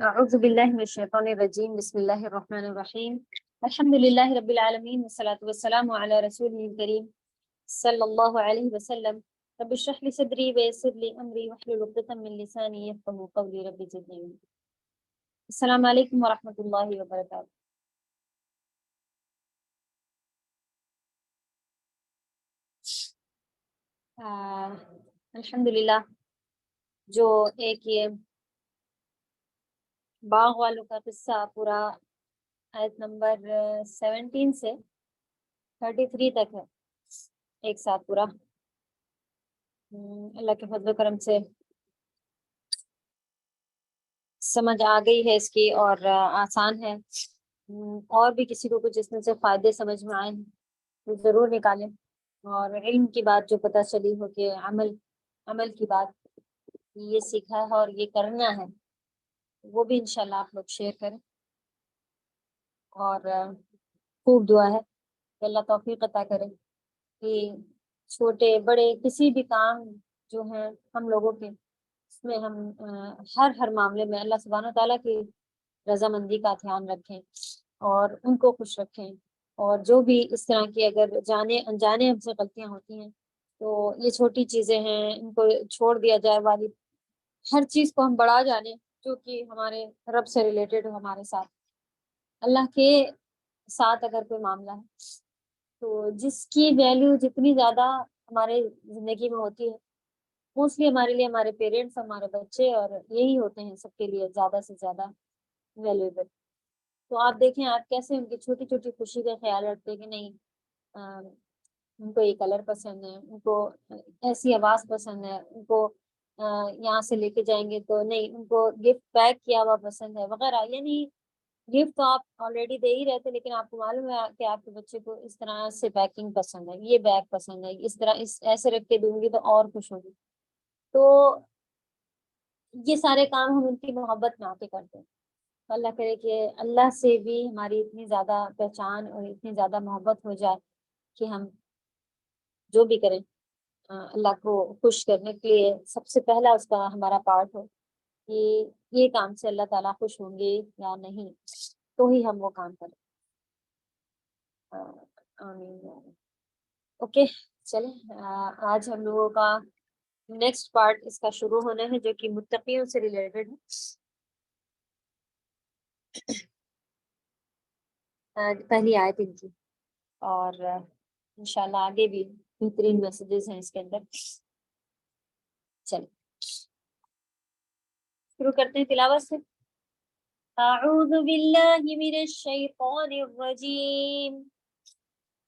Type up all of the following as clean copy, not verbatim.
اعوذ باللہ من الشیطان الرجیم بسم اللہ الرحمن الرحیم الحمد للہ رب العالمین والصلاة والسلام علی رسول کریم صلی اللہ علیہ وسلم رب اشرح لی صدری ویسر لی امری واحلل عقدۃ من لسانی یفقهوا قولی رب زدنی علما۔ السلام علیکم ورحمۃ اللہ وبرکاتہ۔ الحمدللہ جو ایک یہ باغ والوں کا قصہ پورا آیت نمبر 17 سے 33 تک ہے، ایک ساتھ پورا اللہ کے فضل و کرم سے سمجھ آ گئی ہے اس کی، اور آسان ہے۔ اور بھی کسی کو کچھ اس میں سے فائدے سمجھ میں آئے ہیں تو ضرور نکالیں، اور علم کی بات جو پتہ چلی ہو کہ عمل کی بات یہ سیکھا ہے اور یہ کرنا ہے، وہ بھی انشاءاللہ آپ لوگ شیئر کریں، اور خوب دعا ہے کہ اللہ توفیق عطا کرے کہ چھوٹے بڑے کسی بھی کام جو ہیں ہم لوگوں کے، اس میں ہم ہر معاملے میں اللہ سبحانہ و تعالیٰ کی رضامندی کا دھیان رکھیں اور ان کو خوش رکھیں، اور جو بھی اس طرح کی اگر جانے انجانے ہم سے غلطیاں ہوتی ہیں تو یہ چھوٹی چیزیں ہیں، ان کو چھوڑ دیا جائے والی ہر چیز کو ہم بڑھا جانے جو کہ ہمارے رب سے ریلیٹڈ ہو، ہمارے ساتھ اللہ کے ساتھ اگر کوئی معاملہ ہے تو جس کی ویلیو جتنی زیادہ ہمارے زندگی میں ہوتی ہے، موسٹلی ہمارے لیے ہمارے پیرنٹس، ہمارے بچے، اور یہی ہوتے ہیں سب کے لیے زیادہ سے زیادہ ویلیوبل۔ تو آپ دیکھیں آپ کیسے ان کی چھوٹی چھوٹی خوشی کا خیال رکھتے ہیں کہ نہیں ان کو یہ کلر پسند ہے، ان کو ایسی آواز پسند ہے، ان کو یہاں سے لے کے جائیں گے تو نہیں، ان کو گفٹ پیک کیا ہوا پسند ہے وغیرہ۔ یعنی گفٹ تو آپ آلریڈی دے ہی رہتے، لیکن آپ کو معلوم ہے کہ آپ کے بچے کو اس طرح سے پیکنگ پسند ہے، یہ بیگ پسند ہے، اس طرح ایسے رکھ کے دوں گی تو اور خوش ہوگی۔ تو یہ سارے کام ہم ان کی محبت میں آ کے کرتے ہیں۔ اللہ کرے کہ اللہ سے بھی ہماری اتنی زیادہ پہچان اور اتنی زیادہ محبت ہو جائے کہ ہم جو بھی کریں اللہ کو خوش کرنے کے لیے سب سے پہلا اس کا ہمارا پارٹ ہو کہ یہ کام سے اللہ تعالیٰ خوش ہوں گے یا نہیں، تو ہی ہم وہ کام کریں۔ آمین۔ اوکے، چلیں آج ہم لوگوں کا نیکسٹ پارٹ اس کا شروع ہونا ہے جو کہ متقیوں سے ریلیٹڈ ہے، پہلی آیت ان کی، اور انشاءاللہ آگے بھی بہترین میسیجز ہیں اس کے اندر۔ چلیں شروع کرتے ہیں تلاوت سے۔ اعوذ باللہ من الشیطان الرجیم،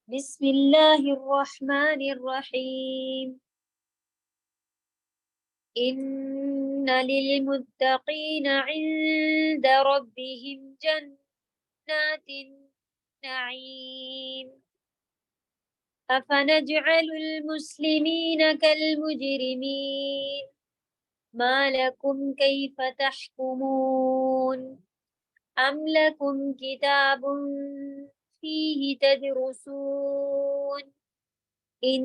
بسم اللہ الرحمن الرحیم۔ ان للمتقین عند ربهم جنات النعیم افنجعل المسلمین کالمجرمین ما لکم کیف تحکمون ام لکم کتاب فیہ تدرسون ان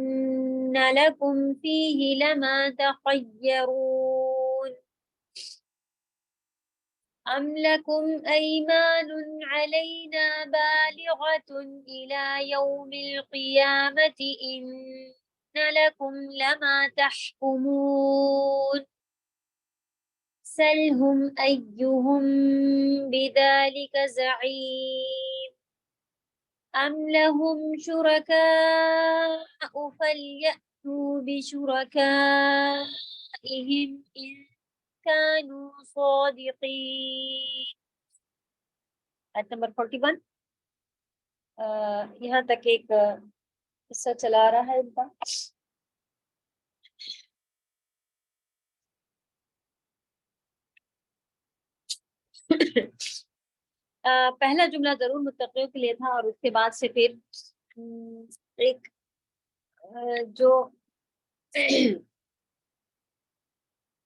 لکم فیہ لما تخیرون ام لکم ایمان علینا بالغۃ الی یوم القیامۃ ان لکم لما تحکمون سلهم ایہم بذلک زعیم ام لهم شرکاء فلیأتوا بشرکائہم ان كانوا صادقین۔ آیت نمبر 41 یہاں تک ایک قصہ چلا رہا ہے ان کا۔ پہلا جملہ ضرور متقیوں کے لیے تھا، اور اس کے بعد سے پھر ایک جو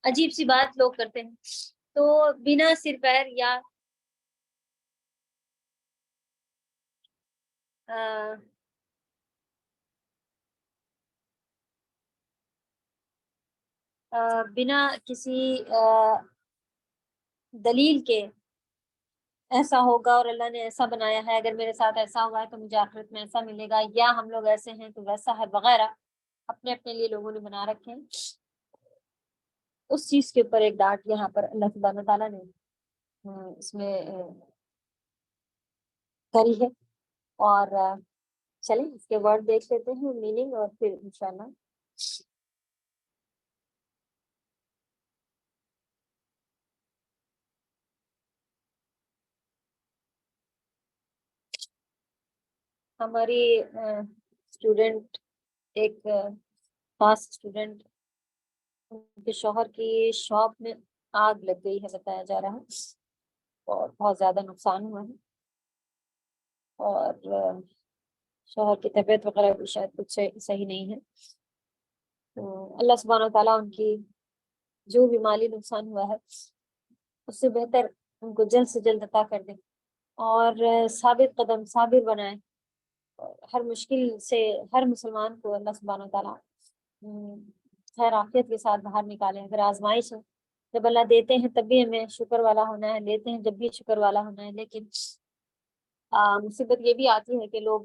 عجیب سی بات لوگ کرتے ہیں، تو بنا سر پیر یا بنا کسی دلیل کے ایسا ہوگا اور اللہ نے ایسا بنایا ہے، اگر میرے ساتھ ایسا ہوا ہے تو مجھے آخرت میں ایسا ملے گا، یا ہم لوگ ایسے ہیں تو ویسا ہے وغیرہ، اپنے اپنے لیے لوگوں نے بنا رکھے ہیں۔ اس چیز کے اوپر ایک ڈانٹ یہاں پر اللہ سبحانہ تعالیٰ نے اس میں کری ہے۔ اور چلیں اس کے ورڈ دیکھ لیتے ہیں، میننگ، اور پھر انشاءاللہ ہماری اسٹوڈنٹ، ایک خاص اسٹوڈنٹ، ان کے شوہر کی شاپ میں آگ لگ گئی ہے بتایا جا رہا ہے، اور بہت زیادہ نقصان ہوا ہے، اور شوہر کی طبیعت وغیرہ بھی شاید کچھ صحیح نہیں ہے۔ تو اللہ سبحانہ تعالیٰ ان کی جو بھی مالی نقصان ہوا ہے اس سے بہتر ان کو جلد سے جلد عطا کر دیں، اور ثابت قدم صابر بنائیں، اور ہر مشکل سے ہر مسلمان کو اللہ سبحانہ تعالیٰ خیر عافیت کے ساتھ باہر نکالیں۔ اگر آزمائش ہے، جب اللہ دیتے ہیں تب بھی ہمیں شکر والا ہونا ہے، لیتے ہیں جب بھی شکر والا ہونا ہے، لیکن مصیبت یہ بھی آتی ہے کہ لوگ،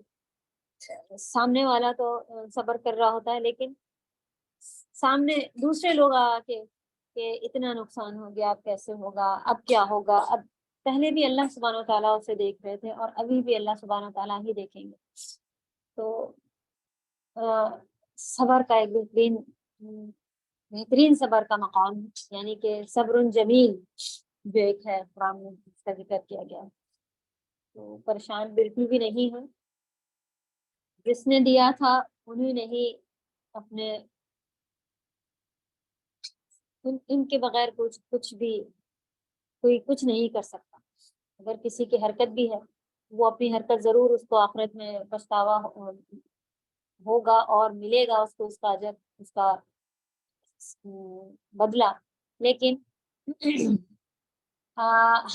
سامنے والا تو صبر کر رہا ہوتا ہے، لیکن سامنے دوسرے لوگ آ کے کہ اتنا نقصان ہو گیا، اب کیسے ہوگا، اب کیا ہوگا، اب پہلے بھی اللہ سبحانہ تعالیٰ اسے دیکھ رہے تھے اور ابھی بھی اللہ سبحانہ تعالیٰ ہی دیکھیں گے۔ تو صبر کا ایک بہترین صبر کا مقام، یعنی کہ صبر جمیل جو ایک ہے، قرآن میں اس کا ذکر کیا گیا ہے۔ تو پریشان بالکل بھی نہیں ہے، جس نے دیا تھا انہیں نہیں، اپنے ان کے بغیر کچھ بھی کوئی کچھ نہیں کر سکتا۔ اگر کسی کی حرکت بھی ہے، وہ اپنی حرکت ضرور اس کو آخرت میں پچھتاوا ہوگا اور ملے گا اس کو اس کا اجر، اس کا بدلہ، لیکن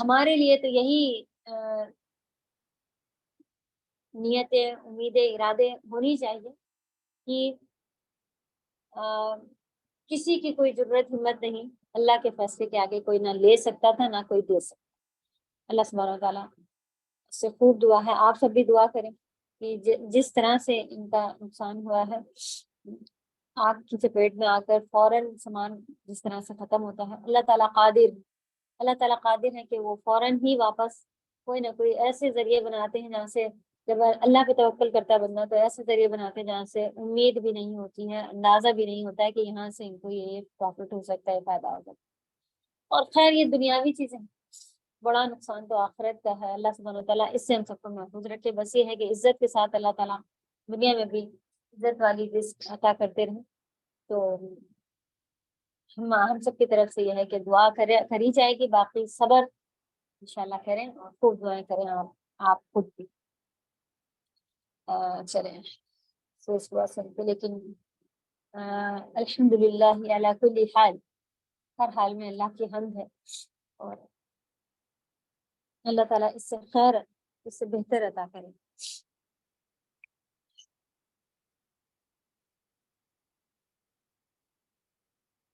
ہمارے لیے تو یہی نیتیں، امیدیں، ارادے ہونی چاہیے کہ کسی کی کوئی ضرورت ہمت نہیں، اللہ کے فیصلے کے آگے کوئی نہ لے سکتا تھا نہ کوئی دے سکتا۔ اللہ سبحانہ تعالیٰ سے خوب دعا ہے، آپ سب بھی دعا کریں کہ جس طرح سے ان کا نقصان ہوا ہے، آگ کی چپیٹ میں آ کر فوراً سامان جس طرح سے ختم ہوتا ہے، اللہ تعالیٰ قادر ہے کہ وہ فوراً ہی واپس کوئی نہ کوئی ایسے ذریعے بناتے ہیں جہاں سے، جب اللہ پہ توکل کرتا ہے بندہ تو ایسے ذریعے بناتے ہیں جہاں سے امید بھی نہیں ہوتی ہے، اندازہ بھی نہیں ہوتا ہے کہ یہاں سے ان کو یہ پروفٹ ہو سکتا ہے، فائدہ ہو سکتا ہے۔ اور خیر یہ دنیاوی چیزیں، بڑا نقصان تو آخرت کا ہے۔ اللہ سبحانہ تعالیٰ اس سے ہم سب کو محفوظ رکھے۔ بس یہ ہے کہ عزت کے ساتھ اللہ تعالیٰ دنیا میں بھی عزت والی رزق عطا کرتے رہیں۔ تو ہم سب کی طرف سے یہ ہے کہ دعا کری جائے گی، باقی صبر انشاءاللہ کریں اور خوب دعائیں کریں، آپ خود بھی چلیں سوچ دعا سنتے، لیکن الحمدللہ علی کل حال، ہر حال میں اللہ کی حمد ہے، اور اللہ تعالیٰ اس سے خیر، اس سے بہتر عطا کرے۔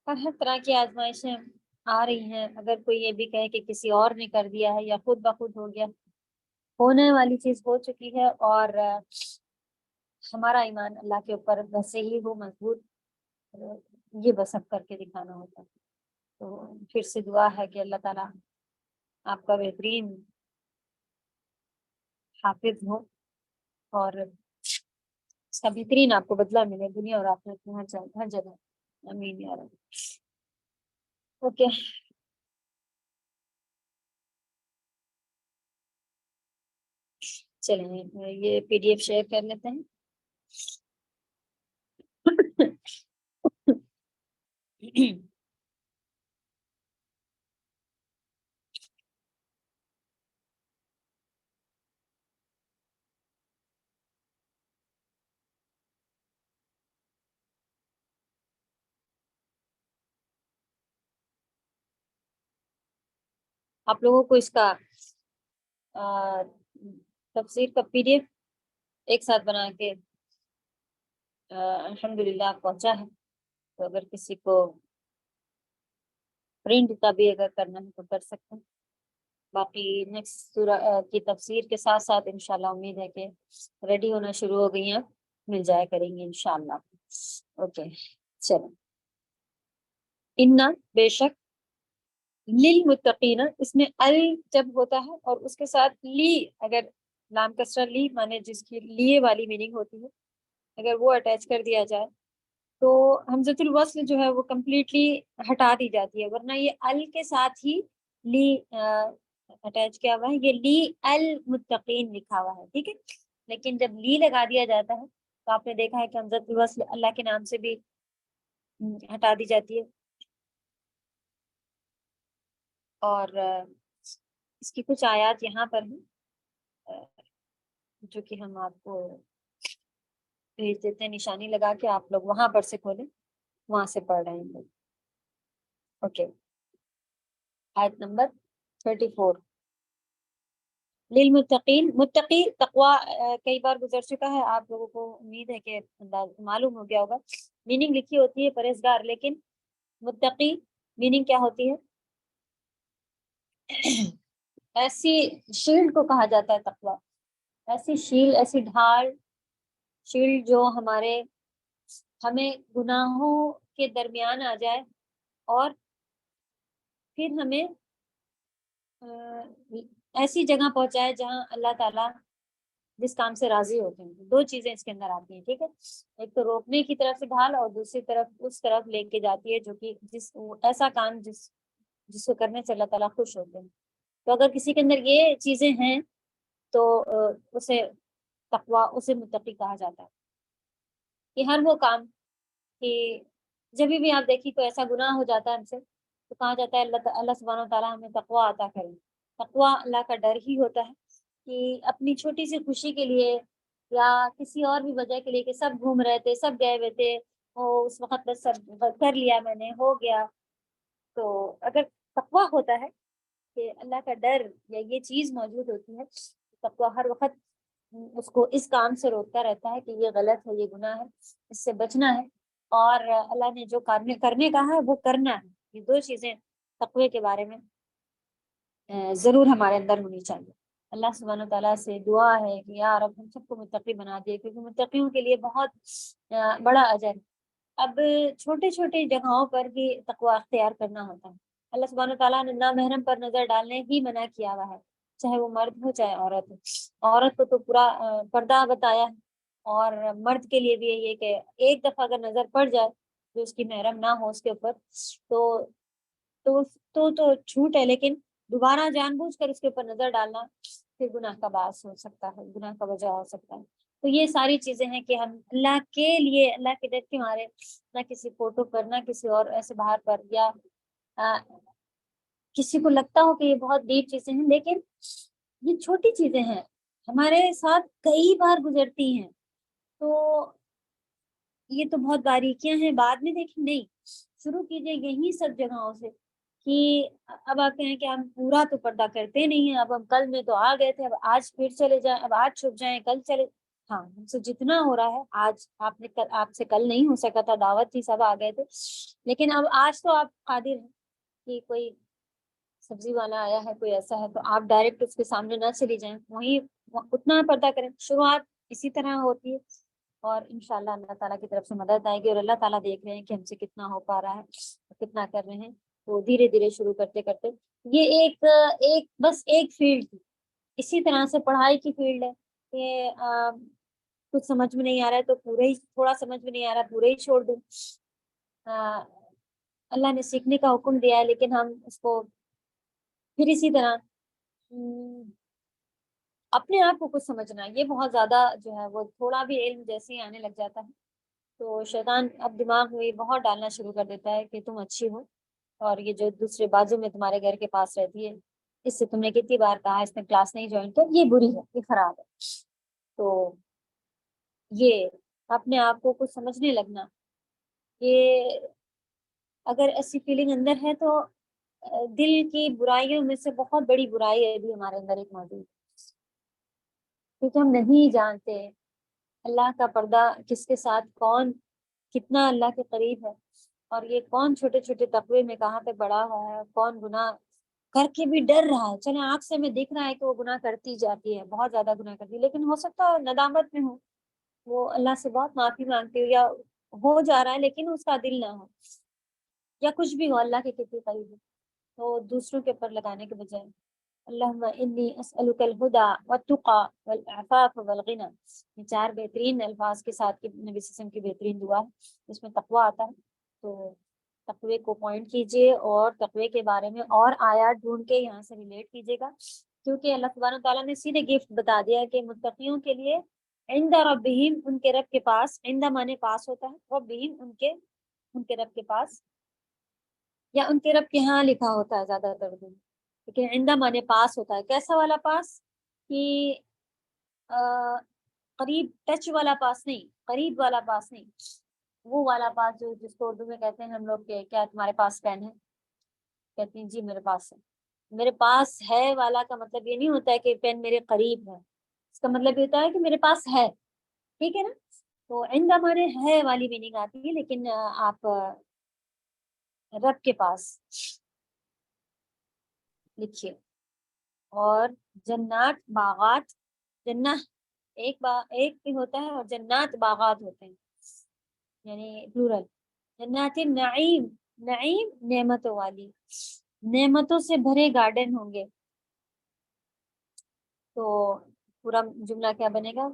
اور ہر طرح کی آزمائشیں آ رہی ہیں، اگر کوئی یہ بھی کہے کہ کسی اور نے کر دیا ہے یا خود بخود ہو گیا، ہونے والی چیز ہو چکی ہے، اور ہمارا ایمان اللہ کے اوپر ویسے ہی ہو مضبوط، یہ بس اب کر کے دکھانا ہوتا ہے۔ تو پھر سے دعا ہے کہ اللہ تعالیٰ آپ کا بہترین حافظ ہو، اور اس کا بہترین آپ کو بدلہ ملے دنیا اور آخرت میں، ہر جگہ، آمین یا رب۔ اوکے، چلیں یہ PDF شیئر کر لیتے ہیں۔ آپ لوگوں کو اس کا تفسیر کا PDF ایک ساتھ بنا کے الحمدللہ پہنچا ہے، تو اگر کسی کو پرنٹ کا بھی اگر کرنا ہے تو کر سکتے ہیں. باقی نیکسٹ سورہ کی تفسیر کے ساتھ ساتھ انشاءاللہ امید ہے کہ ریڈی ہونا شروع ہو گئی ہیں, مل جایا کریں گے انشاءاللہ. اوکے چلو. انا بے شک, للمتقین اس میں ال جب ہوتا ہے اور اس کے ساتھ لی, اگر لام کسرہ لی مانے جس کی لیے والی میننگ ہوتی ہے, اگر وہ اٹیچ کر دیا جائے تو حمزۃ الوصل جو ہے وہ کمپلیٹلی ہٹا دی جاتی ہے, ورنہ یہ ال کے ساتھ ہی لی اٹیچ کیا ہوا ہے, یہ لی المتقین لکھا ہوا ہے, ٹھیک ہے. لیکن جب لی لگا دیا جاتا ہے تو آپ نے دیکھا ہے کہ حمزۃ الوصل اللہ کے نام سے بھی ہٹا دی جاتی ہے. اور اس کی کچھ آیات یہاں پر ہیں جو کہ ہم آپ کو بھیج دیتے ہیں نشانی لگا کے, آپ لوگ وہاں پر سے کھولیں, وہاں سے پڑھ رہے ہیں. اوکے, آیت نمبر 34. للمتقین, متقی تقوی کئی بار گزر چکا ہے, آپ لوگوں کو امید ہے کہ معلوم ہو گیا ہوگا. میننگ لکھی ہوتی ہے پرہیزگار, لیکن متقی میننگ کیا ہوتی ہے؟ ایسی شیلڈ کو کہا جاتا ہے تقوی, ایسی شیلڈ, ایسی ڈھال, شیلڈ جو ہمیں گناہوں کے درمیان آ جائے اور پھر ہمیں ایسی جگہ پہنچائے جہاں اللہ تعالیٰ جس کام سے راضی ہوتے ہیں. دو چیزیں اس کے اندر آتی ہیں, ٹھیک ہے. ایک تو روکنے کی طرف سے ڈھال, اور دوسری طرف اس طرف لے کے جاتی ہے جو کہ ایسا کام جس کو کرنے سے اللہ تعالیٰ خوش ہوتے ہیں. تو اگر کسی کے اندر یہ چیزیں ہیں تو اسے تقوی, اسے متقی کہا جاتا ہے. کہ ہر وہ کام کہ جب بھی آپ دیکھیں تو ایسا گناہ ہو جاتا ہے ہم سے, تو کہا جاتا ہے اللہ سبحانہ و تعالیٰ ہمیں تقوی عطا کرے. تقوی اللہ کا ڈر ہی ہوتا ہے کہ اپنی چھوٹی سی خوشی کے لیے یا کسی اور بھی وجہ کے لیے کہ سب گھوم رہے تھے, سب گئے ہوئے تھے, اس وقت بس سب کر لیا میں نے, ہو گیا. تو اگر تقوی ہوتا ہے کہ اللہ کا ڈر یا یہ چیز موجود ہوتی ہے, تقوی ہر وقت اس کو اس کام سے روکتا رہتا ہے کہ یہ غلط ہے, یہ گناہ ہے, اس سے بچنا ہے, اور اللہ نے جو کرنے کہا ہے وہ کرنا ہے. یہ دو چیزیں تقوی کے بارے میں ضرور ہمارے اندر ہونی چاہیے. اللہ سبحانہ تعالیٰ سے دعا ہے کہ یا رب ہم سب کو متقی بنا دے, کیونکہ متقیوں کے لیے بہت بڑا اجر. اب چھوٹے چھوٹے جگہوں پر بھی تقوی اختیار کرنا ہوتا ہے. اللہ سبحانہ تعالیٰ نے نامحرم پر نظر ڈالنے ہی منع کیا ہوا ہے, چاہے وہ مرد ہو چاہے عورت ہو. عورت کو تو پورا پردہ بتایا ہے, اور مرد کے لیے بھی یہ کہ ایک دفعہ اگر نظر پڑ جائے جو اس کی محرم نہ ہو اس کے اوپر تو چھوٹ ہے, لیکن دوبارہ جان بوجھ کر اس کے اوپر نظر ڈالنا پھر گناہ کا باعث ہو سکتا ہے, گناہ کا وجہ ہو سکتا ہے. تو یہ ساری چیزیں ہیں کہ ہم اللہ کے لیے, اللہ کے ڈر کے مارے نہ کسی فوٹو پر, نہ کسی اور ایسے باہر پر, یا کسی کو لگتا ہو کہ یہ بہت ڈیپ چیزیں ہیں, لیکن یہ چھوٹی چیزیں ہیں, ہمارے ساتھ کئی بار گزرتی ہیں. تو یہ تو بہت باریکیاں ہیں, بعد میں دیکھیں, نہیں, شروع کیجئے یہی سب جگہوں سے کہ اب آپ کہیں کہ ہم پورا تو پردہ کرتے نہیں ہیں, اب ہم کل میں تو آ گئے تھے, اب آج پھر چلے جائیں, اب آج چھپ جائیں, کل چلے. ہاں, ہم سے جتنا ہو رہا ہے, آج آپ سے کل نہیں ہو سکا تھا, دعوت تھی, سب آ گئے تھے, لیکن اب آج تو آپ قادر ہیں کہ کوئی سبزی والا آیا ہے, کوئی ایسا ہے, تو آپ ڈائریکٹ اس کے سامنے نہ چلی جائیں, وہیں اتنا پردہ کریں. شروعات اسی طرح ہوتی ہے, اور انشاءاللہ اللہ تعالیٰ کی طرف سے مدد آئے گی, اور اللہ تعالیٰ دیکھ رہے ہیں کہ ہم سے کتنا ہو پا رہا ہے, کتنا کر رہے ہیں. تو دھیرے دھیرے شروع کرتے کرتے یہ بس ایک فیلڈ تھی. اسی طرح سے پڑھائی کی فیلڈ ہے کہ کچھ سمجھ میں نہیں آ رہا ہے تو پورے ہی, تھوڑا سمجھ میں نہیں آ رہا پورے ہی چھوڑ دیں. اللہ نے سیکھنے کا حکم دیا ہے, لیکن ہم اس کو پھر اسی طرح اپنے آپ کو کچھ سمجھنا, یہ بہت زیادہ جو ہے وہ تھوڑا بھی علم جیسے ہی آنے لگ جاتا ہے تو شیطان اب دماغ میں بہت ڈالنا شروع کر دیتا ہے کہ تم اچھی ہو, اور یہ جو دوسرے بازو میں تمہارے گھر کے پاس رہتی ہے, اس سے تم نے کتنی بار کہا اس نے کلاس نہیں جوائن کیا, یہ بری ہے, یہ خراب ہے. تو یہ اپنے آپ کو کچھ سمجھنے لگنا, یہ اگر ایسی فیلنگ اندر ہے تو دل کی برائیوں میں سے بہت بڑی برائی ہے بھی ہمارے اندر ایک موجود, کیونکہ ہم نہیں جانتے اللہ کا پردہ کس کے ساتھ, کون کتنا اللہ کے قریب ہے. اور یہ کون چھوٹے چھوٹے تقوی میں کہاں پہ بڑا ہوا ہے، کون گناہ کر کے بھی ڈر رہا ہے. چلے آنکھ سے میں دیکھ رہا ہے کہ وہ گناہ کرتی جاتی ہے، بہت زیادہ گناہ کرتی ہے، لیکن ہو سکتا ہے ندامت میں ہو، وہ اللہ سے بہت معافی مانگتی ہو، یا ہو جا رہا ہے لیکن اس کا دل نہ ہو، یا کچھ بھی ہو، اللہ کے کتنے قریب ہو، تو دوسروں کے اوپر لگانے کے بجائے اللہم انی اسألک الہدی والتقی والعفاف والغنی، یہ 4 بہترین الفاظ کے ساتھ نبی صلی اللہ علیہ وسلم کی بہترین دعا ہے جس میں تقوی آتا ہے. تو تقوی کو پوائنٹ کیجئے اور تقوی کے بارے میں اور آیات ڈھونڈ کے یہاں سے ریلیٹ کیجئے گا، کیونکہ اللہ سبحانہ تعالیٰ نے سیدھے گفٹ بتا دیا ہے کہ متقیوں کے لیے عند ربہم، ان کے رب کے پاس، عند مانے پاس ہوتا ہے، ربہم ان کے رب کے پاس، یا ان کے رب کے ہاں لکھا ہوتا ہے زیادہ تر دن، لیکن عندہ مانے پاس ہوتا ہے. کیسا والا پاس؟ کہ قریب، ٹچ والا پاس نہیں، قریب والا پاس نہیں، وہ والا پاس جو جس کو اردو میں کہتے ہیں ہم لوگ کہ کیا تمہارے پاس پین ہے، کہتے ہیں جی میرے پاس ہے. میرے پاس ہے والا کا مطلب یہ نہیں ہوتا ہے کہ پین میرے قریب ہے، اس کا مطلب یہ ہوتا ہے کہ میرے پاس ہے. ٹھیک ہے نا؟ تو عند ہمارے ہے والی میننگ آتی ہے، لیکن آپ رب کے پاس لکھیے. اور جنات باغات، جنہ ایک بھی ہوتا ہے اور جنات باغات ہوتے ہیں، یعنی پلورل. جنات نعیم، نعیم نعمتوں والی، نعمتوں سے بھرے گارڈن ہوں گے. تو پورا جملہ کیا بنے گا؟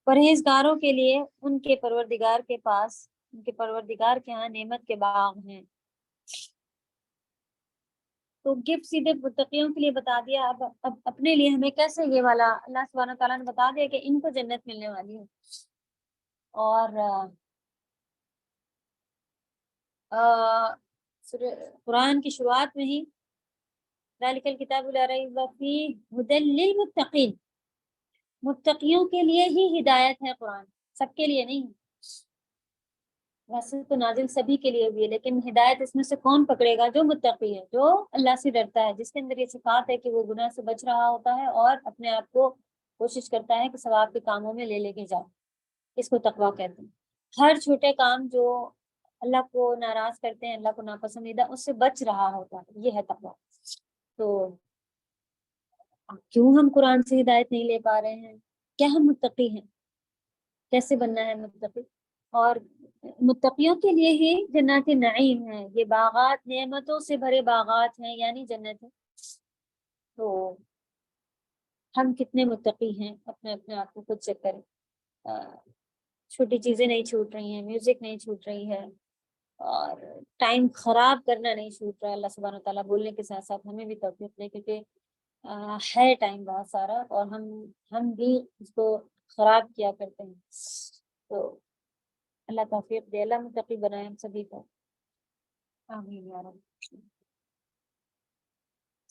پرہیزگاروں کے لیے ان کے پروردگار کے پاس، ان کے پروردگار کے ہاں نعمت کے باغ ہیں. تو گفٹ سیدھے متقیوں کے لیے بتا دیا. اب اپنے لیے ہمیں کیسے یہ والا اللہ سبحانہ تعالیٰ نے بتا دیا کہ ان کو جنت ملنے والی ہے. اور قرآن کی شروعات میں ہی ذالک الکتاب لا ریب فیہ ھدی للمتقین، متقیوں کے لیے ہی ہدایت ہے قرآن، سب کے لیے نہیں. ویسے تو نازل سبھی کے لیے بھی ہے، لیکن ہدایت اس میں سے کون پکڑے گا؟ جو متقی ہے، جو اللہ سے ڈرتا ہے، جس کے اندر یہ صفات ہے کہ وہ گناہ سے بچ رہا ہوتا ہے اور اپنے آپ کو کوشش کرتا ہے کہ ثواب کے کاموں میں لے کے جائے. اس کو تقویٰ کہتے ہیں. ہر چھوٹے کام جو اللہ کو ناراض کرتے ہیں، اللہ کو ناپسندیدہ، اس سے بچ رہا ہوتا ہے، یہ ہے تقویٰ. تو کیوں ہم قرآن سے ہدایت نہیں لے پا رہے ہیں؟ کیا ہم متقی ہیں؟ کیسے بننا ہے متقی؟ اور متقیوں کے لیے ہی جنات نعیم ہیں، یہ باغات نعمتوں سے بھرے باغات ہیں، یعنی جنت ہے. تو ہم کتنے متقی ہیں؟ اپنے آپ کو خود چیک کریں. چھوٹی چیزیں نہیں چھوٹ رہی ہیں، میوزک نہیں چھوٹ رہی ہے، اور ٹائم خراب کرنا نہیں چھوٹ رہا ہے. اللہ سبحانہ تعالیٰ بولنے کے ساتھ ساتھ ہمیں بھی توفیق دے، کیونکہ ہے ٹائم بہت سارا اور ہم بھی اس کو خراب کیا کرتے ہیں. تو اللہ توفیق دے، اللہ متقی بنائے ہم سبھی کو. آمین یا رب.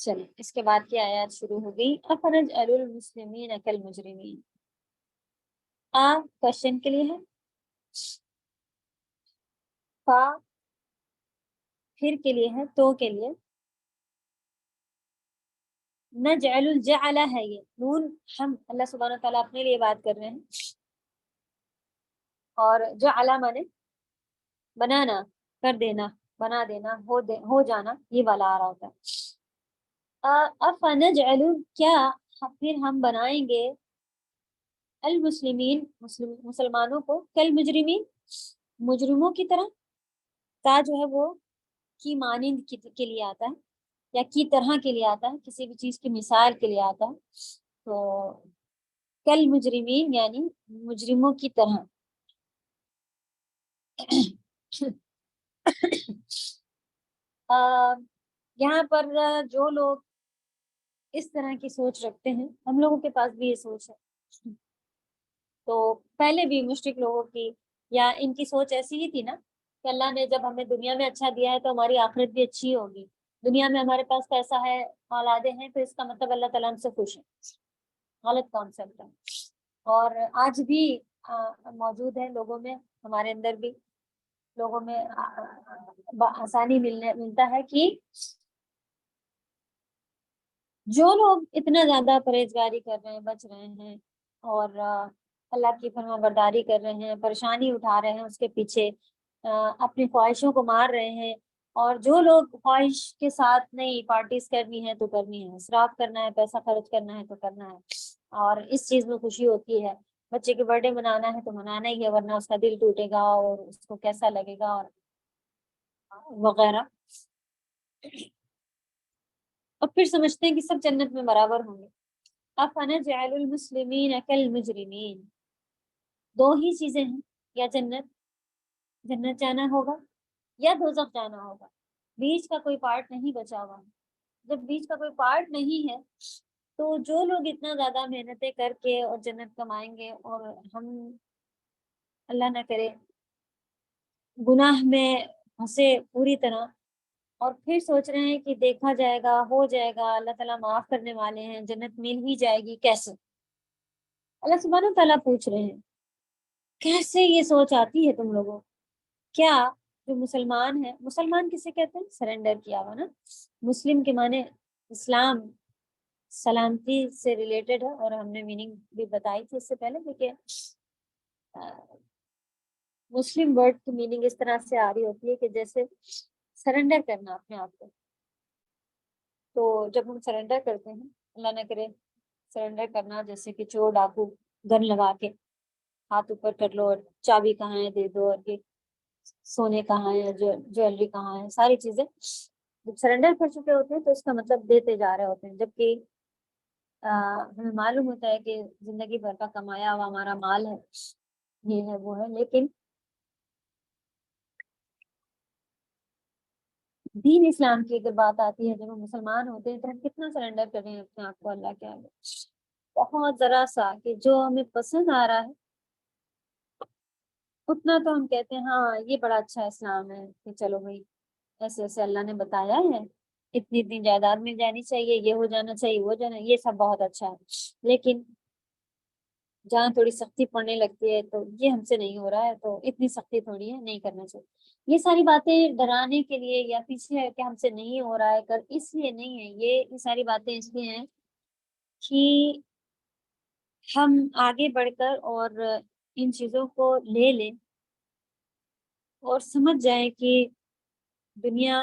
چلیے اس کے بعد کی آیات شروع ہو گئی. افنجعل المسلمین کالمجرمین. کوشچن کے لیے ہے، فا پھر کے لیے ہے، تو کے لیے. نجعل الجعل ہے، یہ نون ہم اللہ سبحانہ تعالیٰ اپنے لیے بات کر رہے ہیں، اور جعل مانے بنانا، کر دینا، بنا دینا، ہو جانا، یہ والا آ رہا ہوتا ہے. افنجعل، کیا پھر ہم بنائیں گے، المسلمین مسلمانوں کو، کالمجرمین مجرموں کی طرح. تا جو ہے وہ کی مانند کے لیے آتا ہے، یا کی طرح کے لیے آتا ہے، کسی بھی چیز کی مثال کے لیے آتا ہے. تو کل مجرمین یعنی مجرموں کی طرح. یہاں پر جو لوگ اس طرح کی سوچ رکھتے ہیں، ہم لوگوں کے پاس بھی یہ سوچ ہے. تو پہلے بھی مشرک لوگوں کی یا ان کی سوچ ایسی ہی تھی نا، کہ اللہ نے جب ہمیں دنیا میں اچھا دیا ہے تو ہماری آخرت بھی اچھی ہوگی. دنیا میں ہمارے پاس پیسہ ہے، اولادیں ہیں، تو اس کا مطلب اللہ تعالیٰ ہم سے خوش ہے. غلط کانسیپٹ ہے، اور آج بھی موجود ہے لوگوں میں، ہمارے اندر بھی لوگوں میں آسانی ملتا ہے کہ جو لوگ اتنا زیادہ پرہیزگاری کر رہے ہیں، بچ رہے ہیں، اور اللہ کی فرما برداری کر رہے ہیں، پریشانی اٹھا رہے ہیں اس کے پیچھے، اپنی خواہشوں کو مار رہے ہیں. اور جو لوگ خواہش کے ساتھ نہیں، پارٹیز کرنی ہے تو کرنی ہے، اسراف کرنا ہے، پیسہ خرچ کرنا ہے تو کرنا ہے، اور اس چیز میں خوشی ہوتی ہے. بچے کے برتھ ڈے منانا ہے تو منانا ہی ہے، ورنہ اس کا دل ٹوٹے گا اور اس کو کیسا لگے گا اور وغیرہ. اور پھر سمجھتے ہیں کہ سب جنت میں برابر ہوں گے. افنجعل المسلمین کالمجرمین. دو ہی چیزیں ہیں، یا جنت جانا ہوگا یا دوزخ جانا ہوگا، بیچ کا کوئی پارٹ نہیں بچا ہوا. جب بیچ کا کوئی پارٹ نہیں ہے تو جو لوگ اتنا زیادہ محنتیں کر کے اور جنت کمائیں گے، اور ہم اللہ نہ کرے گناہ میں پھنسے پوری طرح، اور پھر سوچ رہے ہیں کہ دیکھا جائے گا، ہو جائے گا، اللہ تعالیٰ معاف کرنے والے ہیں، جنت مل ہی جائے گی، کیسے؟ اللہ سبحانہ و تعالیٰ پوچھ رہے ہیں کیسے یہ سوچ آتی ہے تم لوگوں؟ کیا جو مسلمان ہے، مسلمان کسے کہتے ہیں؟ سرنڈر کیا ہوا نا. مسلم کے معنی اسلام، سلامتی سے ریلیٹڈ ہے، اور ہم نے میننگ بھی بتائی تھی اس سے پہلے. دیکھیں مسلم ورڈ کی میننگ اس طرح سے آ رہی ہوتی ہے کہ جیسے سرنڈر کرنا اپنے آپ کو. تو جب ہم سرنڈر کرتے ہیں، اللہ نہ کرے سرنڈر کرنا جیسے کہ چور ڈاکو گن لگا کے ہاتھ اوپر کر لو اور چابی کہاں ہے دے دو، اور کہ سونے کہاں ہے، جویلری کہاں ہے، ساری چیزیں جب سرنڈر کر چکے ہوتے ہیں تو اس کا مطلب دیتے جا رہے ہوتے ہیں. جبکہ ہمیں معلوم ہوتا ہے کہ زندگی بھر کا کمایا ہوا ہمارا مال ہے، یہ ہے وہ ہے، لیکن دین اسلام کی اگر بات آتی ہے، جب ہم مسلمان ہوتے ہیں تو ہم کتنا سرنڈر کر رہے ہیں اپنے آپ کو اللہ کے آگے. بہت ذرا سا کہ جو ہمیں پسند آ رہا ہے اتنا تو ہم کہتے ہیں ہاں یہ بڑا اچھا اسلام ہے، کہ چلو بھائی ایسے ایسے اللہ نے بتایا ہے، اتنی اتنی جائیداد مل جانی چاہیے، یہ ہو جانا چاہیے، وہ جانا، یہ سب بہت اچھا ہے. لیکن جہاں تھوڑی سختی پڑنے لگتی ہے تو یہ ہم سے نہیں ہو رہا ہے، تو اتنی سختی تھوڑی ہے، نہیں کرنا چاہیے. یہ ساری باتیں ڈرانے کے لیے یا پیچھے ہے کہ ہم سے نہیں ہو رہا ہے اس لیے نہیں ہے. یہ ساری باتیں اس لیے ہیں کہ ہم آگے بڑھ کر اور ان چیزوں کو لے لیں اور سمجھ جائیں کہ دنیا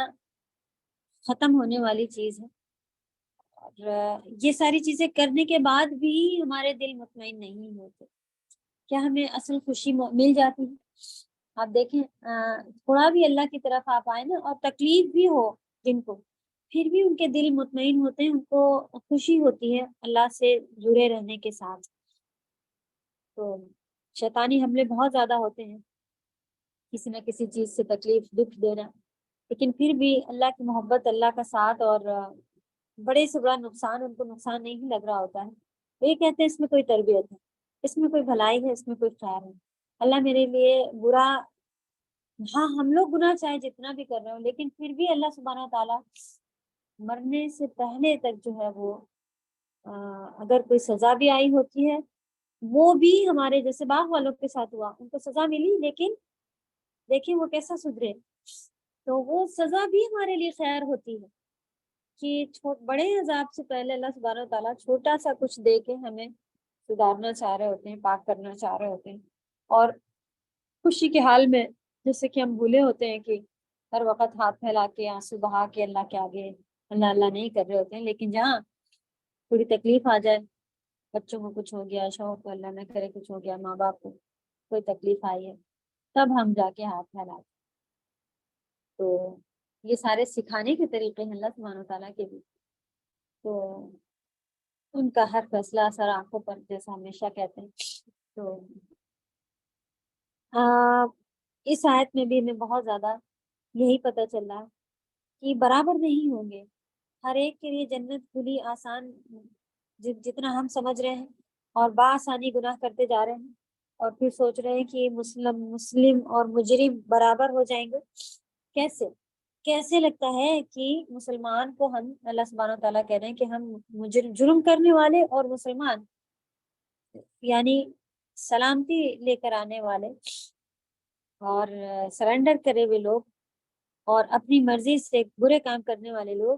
ختم ہونے والی چیز ہے، اور یہ ساری چیزیں کرنے کے بعد بھی ہمارے دل مطمئن نہیں ہوتے. کیا ہمیں اصل خوشی مل جاتی ہے؟ آپ دیکھیں تھوڑا بھی اللہ کی طرف آپ آئے نا، اور تکلیف بھی ہو جن کو، پھر بھی ان کے دل مطمئن ہوتے ہیں، ان کو خوشی ہوتی ہے اللہ سے جڑے رہنے کے ساتھ. تو شیطانی حملے بہت زیادہ ہوتے ہیں، کسی نہ کسی چیز سے تکلیف، دکھ دینا، لیکن پھر بھی اللہ کی محبت، اللہ کا ساتھ، اور بڑے سے بڑا نقصان ان کو نقصان نہیں لگ رہا ہوتا ہے. تو یہ کہتے ہیں اس میں کوئی تربیت ہے، اس میں کوئی بھلائی ہے، اس میں کوئی خیر ہے. اللہ میرے لیے برا، ہاں ہم لوگ گناہ چاہے جتنا بھی کر رہے ہو، لیکن پھر بھی اللہ سبحانہ تعالیٰ مرنے سے پہلے تک جو ہے وہ اگر کوئی سزا بھی آئی ہوتی ہے، وہ بھی ہمارے جیسے باغ والوں کے ساتھ ہوا، ان کو سزا ملی لیکن دیکھیں وہ کیسا سدھرے، تو وہ سزا بھی ہمارے لیے خیر ہوتی ہے کہ بڑے عذاب سے پہلے اللہ سبحانہ تعالیٰ چھوٹا سا کچھ دے کے ہمیں سدھارنا چاہ رہے ہوتے ہیں، پاک کرنا چاہ رہے ہوتے ہیں. اور خوشی کے حال میں جیسے کہ ہم بھولے ہوتے ہیں کہ ہر وقت ہاتھ پھیلا کے آنسو بہا کے اللہ کے آگے اللہ اللہ نہیں کر رہے ہوتے ہیں، لیکن جہاں تھوڑی تکلیف آ جائے، بچوں کو کچھ ہو گیا، شوہر کو اللہ نہ کرے کچھ ہو گیا، ماں باپ کو کوئی تکلیف آئی ہے، تب ہم جا کے ہاتھ پھیلاتے. تو یہ سارے سکھانے کے طریقے ہیں اللہ سبحانہ تعالیٰ کے بھی. تو ان کا ہر فیصلہ اثر آنکھوں پر، جیسا ہمیشہ کہتے ہیں. تو اس آیت میں بھی ہمیں بہت زیادہ یہی پتہ چل رہا ہے کہ برابر نہیں ہوں گے. ہر ایک کے لیے جنت کھلی آسان جتنا ہم سمجھ رہے ہیں، اور بآسانی گناہ کرتے جا رہے ہیں، اور پھر سوچ رہے ہیں کہ مسلم اور مجرم برابر ہو جائیں گے. کیسے لگتا ہے کہ مسلمان کو ہم، اللہ سبحانہ تعالیٰ کہہ رہے ہیں کہ ہم جرم کرنے والے اور مسلمان، یعنی سلامتی لے کر آنے والے اور سرنڈر کرے ہوئے لوگ اور اپنی مرضی سے برے کام کرنے والے لوگ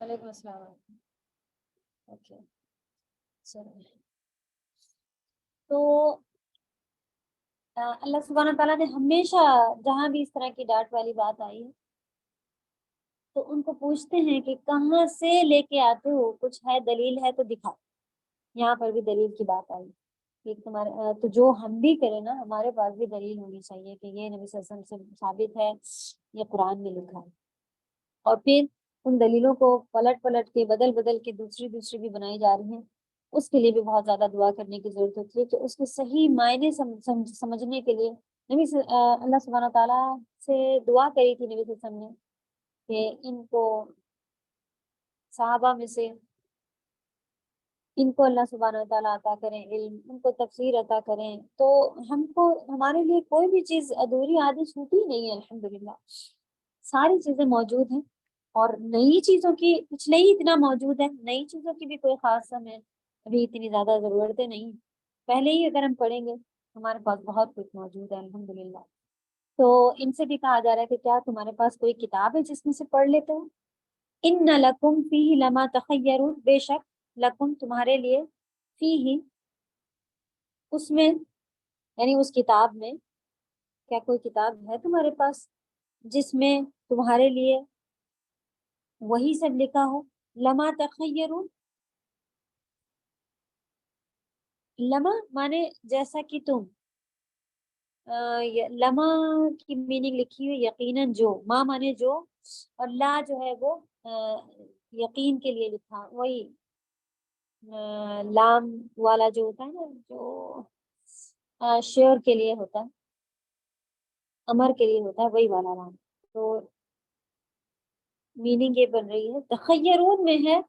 وعلیکم السلام. اوکے چلیں. تو اللہ سبحانہ تعالیٰ نے ہمیشہ جہاں بھی اس طرح کی ڈانٹ والی بات آئی ہے تو ان کو پوچھتے ہیں کہ کہاں سے لے کے آتے ہو, کچھ ہے دلیل ہے تو دکھاؤ. یہاں پر بھی دلیل کی بات آئی کہ تمہارے تو جو ہم بھی کریں نا ہمارے پاس بھی دلیل ہونی چاہیے کہ یہ نبی صلی اللہ علیہ وسلم سے ثابت ہے, یہ قرآن میں لکھا ہے. اور پھر ان دلیلوں کو پلٹ پلٹ کے بدل بدل کے دوسری بھی بنائی جا رہی ہیں, اس کے لیے بھی بہت زیادہ دعا کرنے کی ضرورت ہوتی ہے کہ اس کے صحیح معنی سمجھنے کے لیے اللہ سبحانہ تعالیٰ سے دعا کری تھی نبی صلی اللہ علیہ وسلم نے کہ ان کو صحابہ میں سے ان کو اللہ سبحانہ تعالیٰ عطا کریں علم, ان کو تفسیر عطا کریں. تو ہم کو ہمارے لیے کوئی بھی چیز ادھوری آدھی چھوٹی نہیں ہے, الحمدللہ ساری چیزیں موجود ہیں. اور نئی چیزوں کی پچھلے ہی اتنا موجود ہے, نئی چیزوں کی بھی کوئی خاص ہمیں ابھی اتنی زیادہ ضرورتیں نہیں, پہلے ہی اگر ہم پڑھیں گے ہمارے پاس بہت کچھ موجود ہے الحمدللہ. تو ان سے بھی کہا جا رہا ہے کہ کیا تمہارے پاس کوئی کتاب ہے جس میں سے پڑھ لیتے ہو. ان لکم فیہ لما تخیرون, بے شک لکم تمہارے لیے فیہ اس میں یعنی اس کتاب میں, کیا کوئی کتاب ہے تمہارے پاس جس میں تمہارے لیے وہی سب لکھا ہو. لما تخیرون, لما مانے جیسا کہ تم, لما کی میننگ لکھی ہوئی یقیناً جو, ما مانے جو, اور لا جو ہے وہ یقین کے لیے لکھا, وہی لام والا جو ہوتا ہے نا, جو شیور کے لیے ہوتا ہے, امر کے لیے ہوتا ہے, وہی والا لام. تو میننگ یہ بن رہی ہے تخیرون میں ہے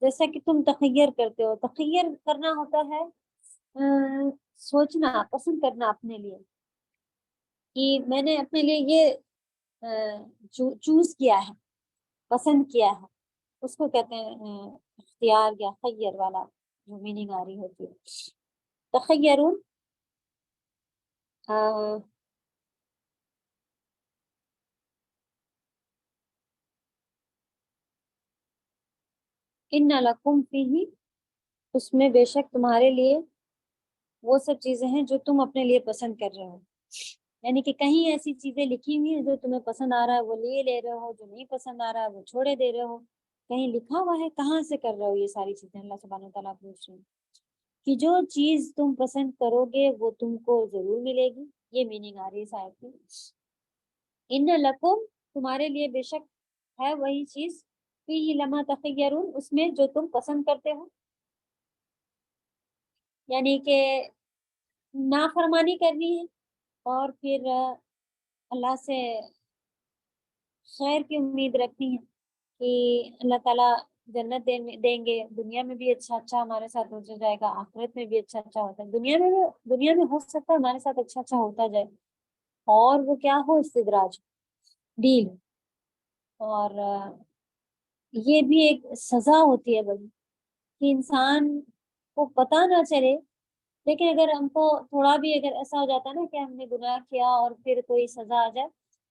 جیسا کہ تم تخیر کرتے ہو. تخیر کرنا ہوتا ہے سوچنا, پسند کرنا اپنے لیے, کہ میں نے اپنے لیے یہ چوز کیا ہے, پسند کیا ہے, اس کو کہتے ہیں اختیار یا خیر والا جو میننگ آ رہی ہوتی ہے. تخیرون ان لکم فیہ, اس میں بے شک تمہارے لیے وہ سب چیزیں ہیں جو تم اپنے لیے پسند کر رہے ہو. یعنی کہ کہیں ایسی چیزیں لکھی ہوئی ہیں جو تمہیں پسند آ رہا ہے وہ لے رہے ہو, جو نہیں پسند آ رہا ہے وہ چھوڑے دے رہے ہو. کہیں لکھا ہوا ہے کہاں سے کر رہے ہو یہ ساری چیزیں. اللہ سبحانہ تعالیٰ پوچھ رہے ہیں کہ جو چیز تم پسند کرو گے وہ تم کو ضرور ملے گی. یہ میننگ آ رہی ہے صاحب کی. ان لکم تمہارے لیے بے شک ہے وہی چیز, فیہ لما تخیرون, اس میں جو تم پسند کرتے ہو. یعنی کہ نافرمانی کرنی ہے اور پھر اللہ سے خیر کی امید رکھنی ہے کہ اللہ تعالیٰ جنت دیں گے, دنیا میں بھی اچھا ہمارے ساتھ ہو جائے گا, آخرت میں بھی اچھا ہوتا ہے, دنیا میں ہو سکتا ہے ہمارے ساتھ اچھا ہوتا جائے, اور وہ کیا ہو استدراج ڈیل. اور یہ بھی ایک سزا ہوتی ہے بڑی کہ انسان کو پتہ نہ چلے, لیکن اگر ہم کو تھوڑا بھی اگر ایسا ہو جاتا ہے نا کہ ہم نے گناہ کیا اور پھر کوئی سزا آ جائے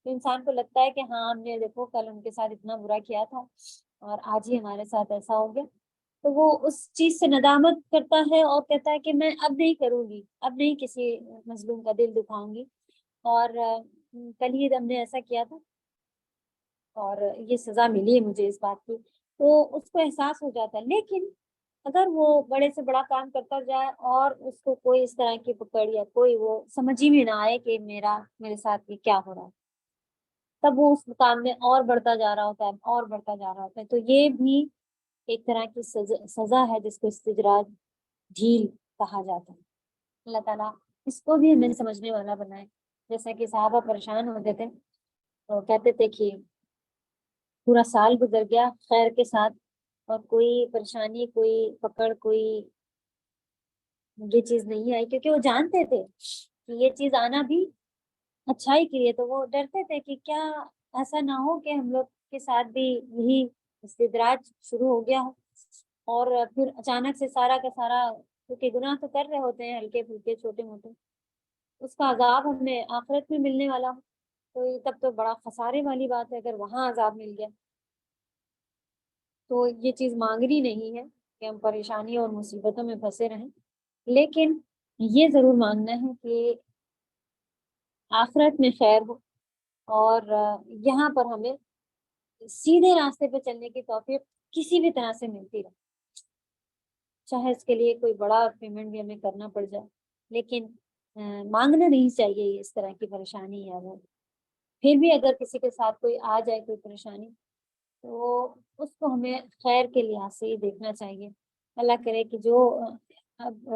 تو انسان کو لگتا ہے کہ ہاں ہم نے دیکھو کل ان کے ساتھ اتنا برا کیا تھا اور آج ہی ہمارے ساتھ ایسا ہو گیا. تو وہ اس چیز سے ندامت کرتا ہے اور کہتا ہے کہ میں اب نہیں کروں گی, اب نہیں کسی مظلوم کا دل دکھاؤں گی, اور کل ہی ہم نے ایسا کیا تھا اور یہ سزا ملی ہے مجھے اس بات کی. تو اس کو احساس ہو جاتا ہے. لیکن اگر وہ بڑے سے بڑا کام کرتا جائے اور اس کو کوئی اس طرح کی پکڑ یا کوئی وہ سمجھ ہی میں نہ آئے کہ میرے ساتھ یہ کیا ہو رہا ہے, تب وہ اس کام میں اور بڑھتا جا رہا ہوتا ہے, اور بڑھتا جا رہا ہوتا ہے. تو یہ بھی ایک طرح کی سزا ہے جس کو استدراج ڈھیل کہا جاتا ہے. اللہ تعالیٰ اس کو بھی ہمیں سمجھنے والا بنائے. جیسا کہ صحابہ پریشان ہوتے تھے تو کہتے تھے کہ پورا سال گزر گیا خیر کے ساتھ اور کوئی پریشانی, کوئی پکڑ, کوئی یہ چیز نہیں آئی, کیونکہ وہ جانتے تھے کہ یہ چیز آنا بھی اچھائی کے لیے. تو وہ ڈرتے تھے کہ کیا ایسا نہ ہو کہ ہم لوگ کے ساتھ بھی یہی استدراج شروع ہو گیا ہو اور پھر اچانک سے سارا کا سارا, کیونکہ گناہ تو کر رہے ہوتے ہیں ہلکے پھلکے چھوٹے موٹے, اس کا عذاب ہمیں آخرت میں ملنے والا ہو. تو تب تو بڑا خسارے والی بات ہے اگر وہاں عذاب مل گیا. تو یہ چیز مانگنی نہیں ہے کہ ہم پریشانیوں اور مصیبتوں میں پھنسے رہیں، لیکن یہ ضرور مانگنا ہے کہ آخرت میں خیر ہو، اور یہاں پر ہمیں سیدھے راستے پہ چلنے کی توفیق کسی بھی طرح سے ملتی رہے، چاہے اس کے لیے کوئی بڑا پیمنٹ بھی ہمیں کرنا پڑ جائے، لیکن مانگنا نہیں چاہیے اس طرح کی پریشانی یا وہ۔ پھر بھی اگر کسی کے ساتھ کوئی آ جائے کوئی پریشانی، تو اس کو ہمیں خیر کے لحاظ سے ہی دیکھنا چاہیے۔ اللہ کرے کہ جو اب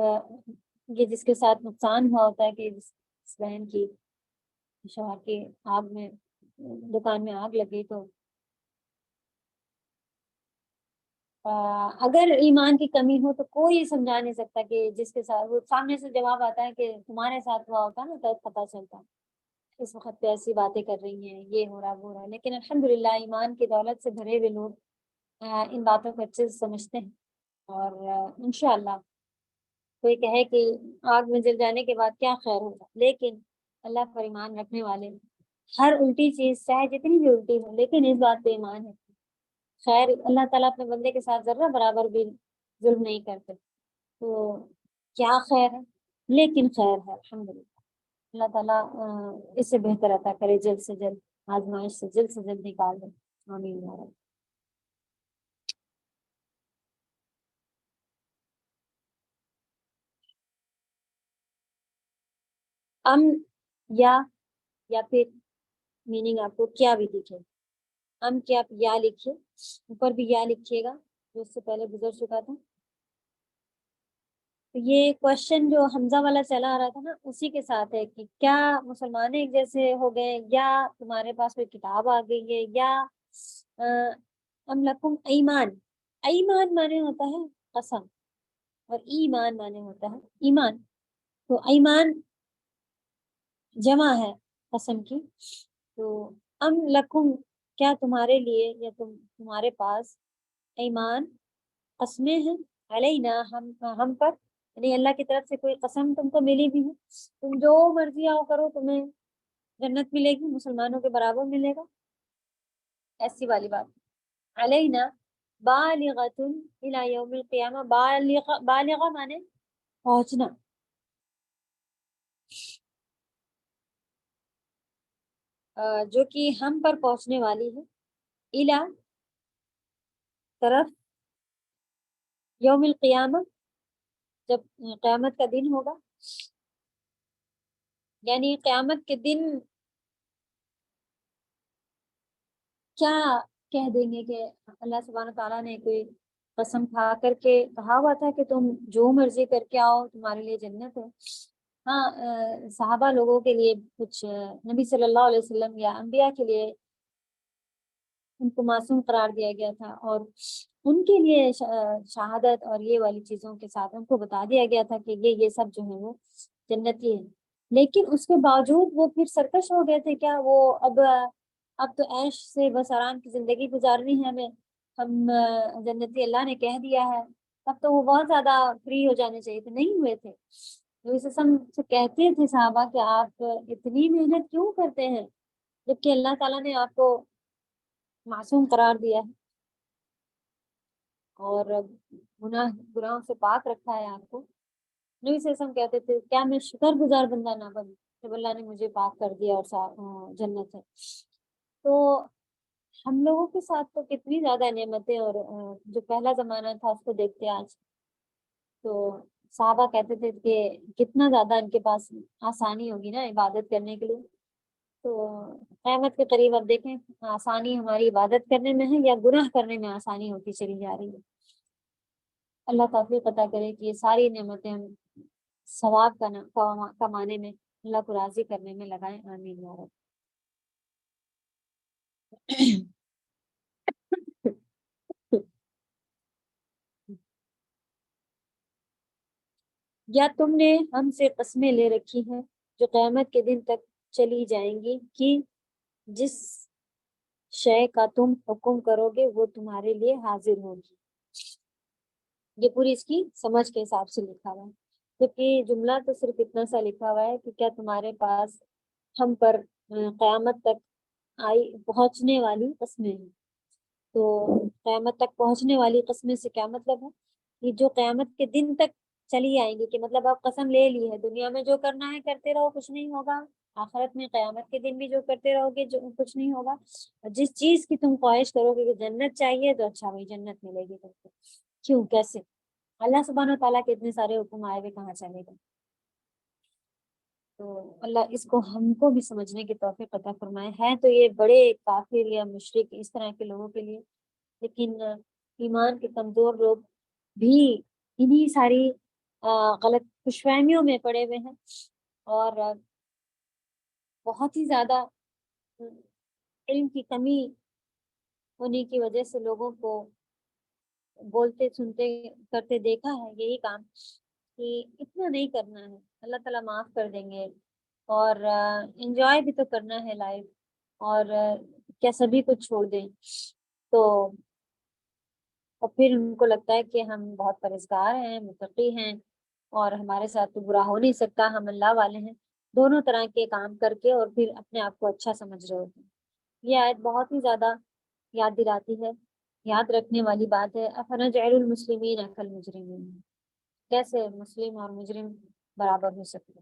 یہ جس کے ساتھ نقصان ہوا ہوتا ہے کہ اس بہن کی شوہر کی آگ میں دکان میں آگ لگی، تو اگر ایمان کی کمی ہو تو کوئی سمجھا نہیں سکتا کہ جس کے ساتھ وہ سامنے سے جواب آتا ہے کہ تمہارے ساتھ ہوا ہوتا نا تو پتہ چلتا اس وقت پہ ایسی باتیں کر رہی ہیں، یہ ہو رہا وہ ہو رہا، لیکن الحمدللہ ایمان کی دولت سے بھرے ہوئے لوگ ان باتوں کو اچھے سے سمجھتے ہیں، اور انشاءاللہ کوئی کہے کہ آگ میں جل جانے کے بعد کیا خیر ہوگا، لیکن اللہ پر ایمان رکھنے والے ہر الٹی چیز چاہے جتنی بھی الٹی ہو لیکن اس بات پہ ایمان ہے خیر، اللہ تعالیٰ اپنے بندے کے ساتھ ذرہ برابر بھی ظلم نہیں کرتے، تو کیا خیر ہے، لیکن خیر ہے الحمدللہ۔ اللہ تعالیٰ اس سے بہتر عطا کرے، جلد سے جلد آزمائش سے جلد نکال دے، آمین یا رب۔ یا پھر میننگ آپ کو کیا بھی دکھے، کے آپ یا لکھیے، اوپر بھی یا لکھیے گا جو اس سے پہلے گزر چکا تھا۔ تو یہ کوشچن جو حمزہ والا چلا آ رہا تھا نا، اسی کے ساتھ ہے کہ کیا مسلمان ایک جیسے ہو گئے، یا تمہارے پاس کوئی کتاب آ گئی ہے، یا ام لکم ایمان۔ ایمان مانے ہوتا ہے قسم، اور ایمان مانے ہوتا ہے ایمان، تو ایمان جمع ہے قسم کی، تو ام لکم کیا تمہارے لیے یا تمہارے پاس ایمان قسمیں ہیں، علینا ہم پر، یعنی اللہ کی طرف سے کوئی قسم تم کو ملی بھی ہے، تم جو مرضی آؤ کرو تمہیں جنت ملے گی، مسلمانوں کے برابر ملے گا، ایسی والی بات۔ علینا بالغۃ الی یوم القیامہ، بالغہ مانے پہنچنا، جو کہ ہم پر پہنچنے والی ہے، الی طرف یوم القیامہ، جب قیامت کا دن ہوگا، یعنی قیامت کے دن کیا کہہ دیں گے کہ اللہ سبحانہ تعالیٰ نے کوئی قسم کھا کر کے کہا ہوا تھا کہ تم جو مرضی کر کے آؤ تمہارے لیے جنت ہے۔ ہاں، صحابہ لوگوں کے لیے کچھ نبی صلی اللہ علیہ وسلم یا انبیاء کے لیے ان کو معصوم قرار دیا گیا تھا، اور ان کے لیے شہادت اور یہ والی چیزوں کے ساتھ ان کو بتا دیا گیا تھا کہ یہ سب جو ہے وہ جنتی ہے، لیکن اس کے باوجود وہ پھر سرکش ہو گئے تھے، کیا وہ اب تو عیش سے بس آرام کی زندگی گزارنی ہے ہمیں، ہم جنتی اللہ نے کہہ دیا ہے، تب تو وہ بہت زیادہ فری ہو جانے چاہیے تھے، نہیں ہوئے تھے۔ سے کہتے تھے صحابہ کہ آپ اتنی محنت کیوں کرتے ہیں جبکہ اللہ تعالیٰ نے آپ کو معصوم قرار دیا ہے اور گناہوں سے پاک رکھا ہے آپ کو۔ نبی صلی اللہ علیہ وسلم کہتے تھے کیا میں شکر گزار بندہ نہ بنوں جب اللہ نے مجھے پاک کر دیا اور جنت ہے۔ تو ہم لوگوں کے ساتھ تو کتنی زیادہ نعمتیں، اور جو پہلا زمانہ تھا اس کو دیکھتے آج، تو صحابہ کہتے تھے کہ کتنا زیادہ ان کے پاس آسانی ہوگی نا عبادت کرنے کے لیے۔ تو قیامت کے قریب اب دیکھیں آسانی ہماری عبادت کرنے میں ہے یا گناہ کرنے میں آسانی ہوتی چلی جا رہی ہے۔ اللہ توفیق عطا کرے کہ یہ ساری نعمتیں ہم ثواب کمانے میں، اللہ کو راضی کرنے میں لگائیں، آمین یا رب۔ یا تم نے ہم سے قسمیں لے رکھی ہیں جو قیامت کے دن تک چلی جائیں گی کہ جس شے کا تم حکم کرو گے وہ تمہارے لیے حاضر ہوگی۔ یہ پوری اس کی سمجھ کے حساب سے لکھا ہوا ہے، کیونکہ جملہ تو صرف اتنا سا لکھا ہوا ہے کہ کیا تمہارے پاس ہم پر قیامت تک پہنچنے والی قسمیں ہیں، تو قیامت تک پہنچنے والی قسمیں سے کیا مطلب ہے؟ کہ جو قیامت کے دن تک چلی آئیں گی، کہ مطلب آپ قسم لے لی ہے دنیا میں جو کرنا ہے کرتے رہو کچھ نہیں ہوگا، آخرت میں قیامت کے دن بھی جو کرتے رہو گے جو کچھ نہیں ہوگا، جس چیز کی تم خواہش کرو گے کہ جنت چاہیے تو اچھا وہی جنت ملے گی تم کو۔ کیوں؟ کیسے؟ اللہ سبحانہ و تعالیٰ کے اتنے سارے حکم آئے ہوئے کہاں چلے گا؟ تو اللہ اس کو ہم کو بھی سمجھنے کی توفیق عطا فرمائے۔ ہے تو یہ بڑے کافر یا مشرک اس طرح کے لوگوں کے لیے، لیکن ایمان کے کمزور لوگ بھی انہی ساری غلط خوش فہمیوں میں پڑے ہوئے ہیں، اور بہت ہی زیادہ علم کی کمی ہونے کی وجہ سے لوگوں کو بولتے سنتے کرتے دیکھا ہے یہی کام، کہ اتنا نہیں کرنا ہے، اللہ تعالیٰ معاف کر دیں گے، اور انجوائے بھی تو کرنا ہے لائف، اور کیا سبھی کچھ چھوڑ دیں؟ تو اور پھر ان کو لگتا ہے کہ ہم بہت پرہیزگار ہیں، متقی ہیں، اور ہمارے ساتھ تو برا ہو نہیں سکتا، ہم اللہ والے ہیں، دونوں طرح کے کام کر کے اور پھر اپنے آپ کو اچھا سمجھ رہے ہوتے ہیں۔ یہ آیت بہت ہی زیادہ یاد دلاتی ہے، یاد رکھنے والی بات ہے۔ افنجعل المسلمین کالمجرمین، کیسے مسلم اور مجرم برابر ہو سکتے؟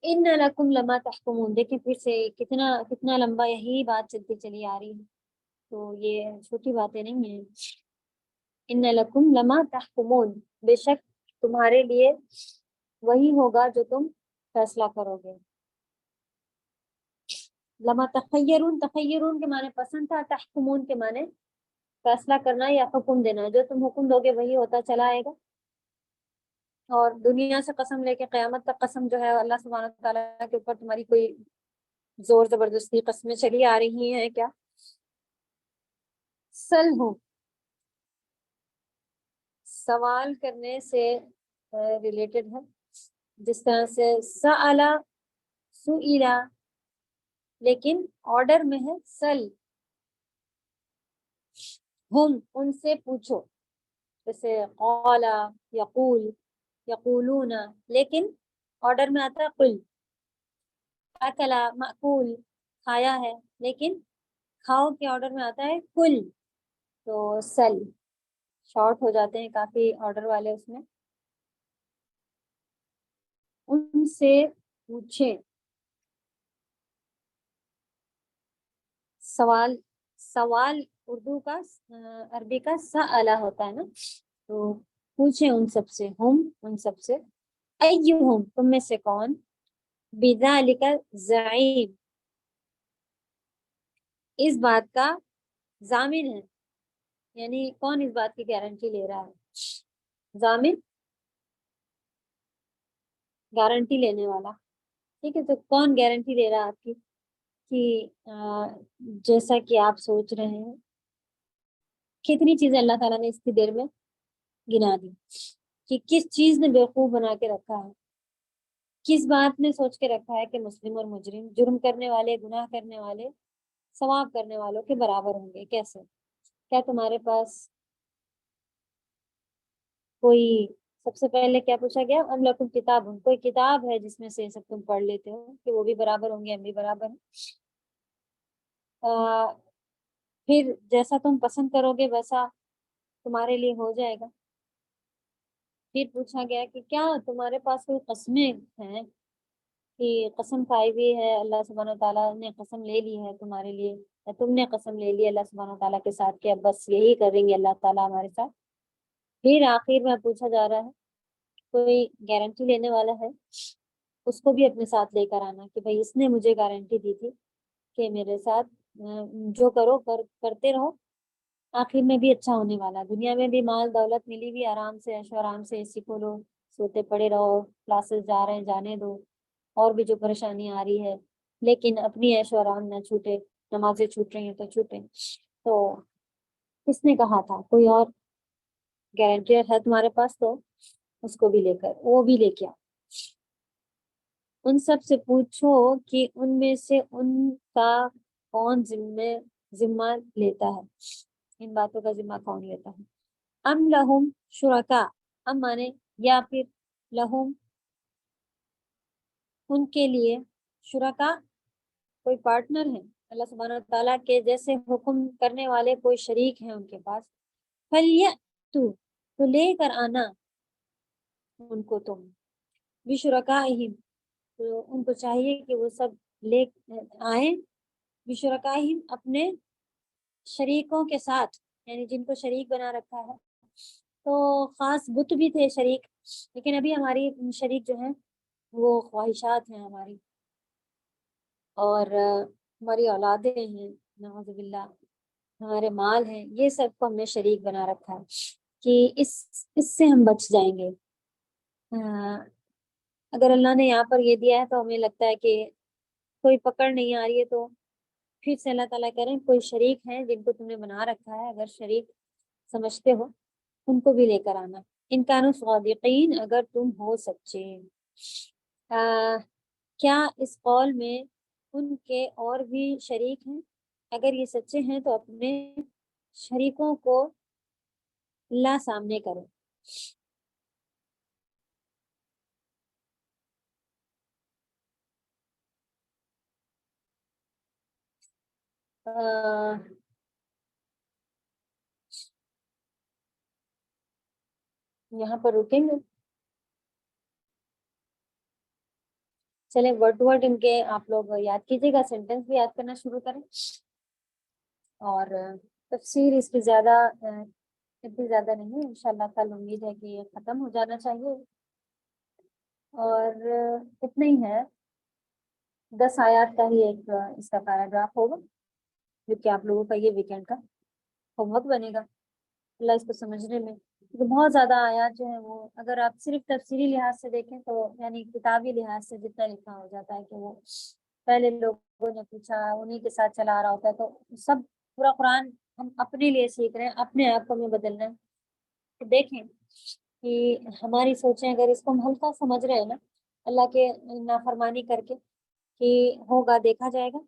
ان لکم لما تحکمون، دیکھیں پھر سے کتنا لمبا یہی بات چلتی چلی آ رہی ہے، تو یہ چھوٹی باتیں نہیں ہیں۔ ان لکم لما تحکمون، بے شک تمہارے لیے وہی ہوگا جو تم فیصلہ کرو گے۔ لما تخیرون، تخیرون کے معنی پسند تھا، تحکمون کے معنی فیصلہ کرنا یا حکم دینا، جو تم حکم دو گے وہی ہوتا چلا آئے گا۔ اور دنیا سے قسم لے کے قیامت تک قسم جو ہے اللہ سبحانہ تعالیٰ کے اوپر تمہاری کوئی زور زبردستی قسمیں چلی آ رہی ہیں کیا؟ سلہم، سوال کرنے سے ریلیٹڈ ہے، جس طرح سے سألا سئلا، لیکن آرڈر میں ہے سل، ہم ان سے پوچھو، جیسے قالا یقول یقولون، لیکن آرڈر میں آتا ہے قل، اکلا مأکول کھایا ہے، لیکن کھاؤ کے آرڈر میں آتا ہے کل، تو سل شارٹ ہو جاتے ہیں کافی آرڈر والے اس میں۔ ان سے پوچھیں، سوال اردو کا عربی کا سألہ ہوتا ہے نا، تو پوچھیں ان سب سے، ہم ان سب سے، ایہم تم میں سے کون، بذالک زعیم اس بات کا ضامن ہے، یعنی کون اس بات کی گارنٹی لے رہا ہے؟ ضامن گارنٹی لینے والا، ٹھیک ہے، تو کون گارنٹی لے رہا ہے آپ کی؟ کہ جیسا کہ آپ سوچ رہے ہیں، کتنی چیزیں اللہ تعالیٰ نے اس کی دیر میں گنا دی، کہ کس چیز نے بیوقوف بنا کے رکھا ہے، کس بات نے سوچ کے رکھا ہے کہ مسلم اور مجرم، جرم کرنے والے گناہ کرنے والے ثواب کرنے والوں کے برابر ہوں گے؟ کیسے؟ کیا تمہارے پاس کوئی، سب سے پہلے کیا پوچھا گیا؟ ام لکم کتاب، کوئی کتاب ہے جس میں سے سب تم پڑھ لیتے ہو کہ وہ بھی برابر ہوں گے، ہم بھی برابر ہیں؟ پھر جیسا تم پسند کرو گے ویسا تمہارے لیے ہو جائے گا۔ پھر پوچھا گیا کہ کیا تمہارے پاس کوئی قسمیں ہیں، کہ قسم کھائی ہوئی ہے، اللہ سبحانہ تعالیٰ نے قسم لے لی ہے تمہارے لیے، یا تم نے قسم لے لی اللہ سبحانہ تعالیٰ کے ساتھ کہ اب بس یہی کریں گے اللہ تعالیٰ ہمارے ساتھ؟ پھر آخر میں پوچھا جا رہا ہے کوئی گارنٹی لینے والا ہے، اس کو بھی اپنے ساتھ لے کر آنا، کہ بھائی اس نے مجھے گارنٹی دی تھی کہ میرے ساتھ جو کرو کرتے رہو، آخر میں بھی اچھا ہونے والا، دنیا میں بھی مال دولت ملی ہوئی، آرام سے عیش و آرام سے اسی کو لو، سوتے پڑے رہو، کلاسز جا رہے ہیں جانے دو، اور بھی جو پریشانی آ رہی ہے، لیکن اپنی عیش و آرام نہ چھوٹے، نمازیں چھوٹ رہی ہیں تو چھوٹیں۔ تو کس نے کہا تھا؟ کوئی اور گارنٹی ہے تمہارے پاس تو اس کو بھی لے کر، وہ بھی لے کے آؤ۔ ان سب سے پوچھو کہ ان میں سے ان کا کون ذمہ لیتا ہے، ان باتوں کا ذمہ کون لیتا ہے۔ ام لہم شرکا، ام مانے یا پھر لہم ان کے لیے، شرکا کوئی پارٹنر ہیں اللہ سبحانہ تعالیٰ کے جیسے حکم کرنے والے کوئی شریک ہیں ان کے پاس، تو لے کر آنا ان کو تم بشرکائہم، تو ان کو چاہیے کہ وہ سب لے آئیں بشرکائہم اپنے شریکوں کے ساتھ، یعنی جن کو شریک بنا رکھا ہے۔ تو خاص بت بھی تھے شریک، لیکن ابھی ہماری شریک جو ہیں وہ خواہشات ہیں ہماری، اور ہماری اولادیں ہیں، نعوذ باللہ ہمارے مال ہیں، یہ سب کو ہم نے شریک بنا رکھا ہے کہ اس سے ہم بچ جائیں گے۔ اگر اللہ نے یہاں پر یہ دیا ہے تو ہمیں لگتا ہے کہ کوئی پکڑ نہیں آ رہی ہے، تو پھر سے اللہ تعالیٰ کہہ رہے ہیں کوئی شریک ہیں جن کو تم نے بنا رکھا ہے، اگر شریک سمجھتے ہو ان کو بھی لے کر آنا، ان کانوا صادقین، اگر تم ہو سچے۔ کیا اس قول میں ان کے اور بھی شریک ہیں؟ اگر یہ سچے ہیں تو اپنے شریکوں کو لا سامنے کرو۔ یہاں پر رکیں گے، چلیں ورڈ ٹو ورڈ ان کے آپ لوگ یاد کیجیے گا، سینٹینس بھی یاد کرنا شروع کریں، اور تفسیر اس کی زیادہ اتنی زیادہ نہیں ہے، انشاءاللہ کل امید ہے کہ یہ ختم ہو جانا چاہیے، اور اتنا ہی ہے، 10 آیات کا ہی ایک اس کا پیراگراف ہوگا جو کہ آپ لوگوں کا یہ ویکینڈ کا ہوم ورک بنے گا اللہ اس کو سمجھنے میں، کیونکہ بہت زیادہ آیات جو ہیں وہ اگر آپ صرف تفسیری لحاظ سے دیکھیں تو یعنی کتابی لحاظ سے جتنا لکھا ہو جاتا ہے کہ وہ پہلے لوگوں نے پوچھا انہیں کے ساتھ چلا آ رہا ہوتا ہے، تو سب پورا قرآن ہم اپنے لیے سیکھ رہے ہیں، اپنے آپ کو ہمیں بدلنا ہے۔ تو دیکھیں کہ ہماری سوچیں اگر اس کو ہم ہلکا سمجھ رہے ہیں نا اللہ کے نافرمانی کر کے کہ ہوگا دیکھا جائے گا،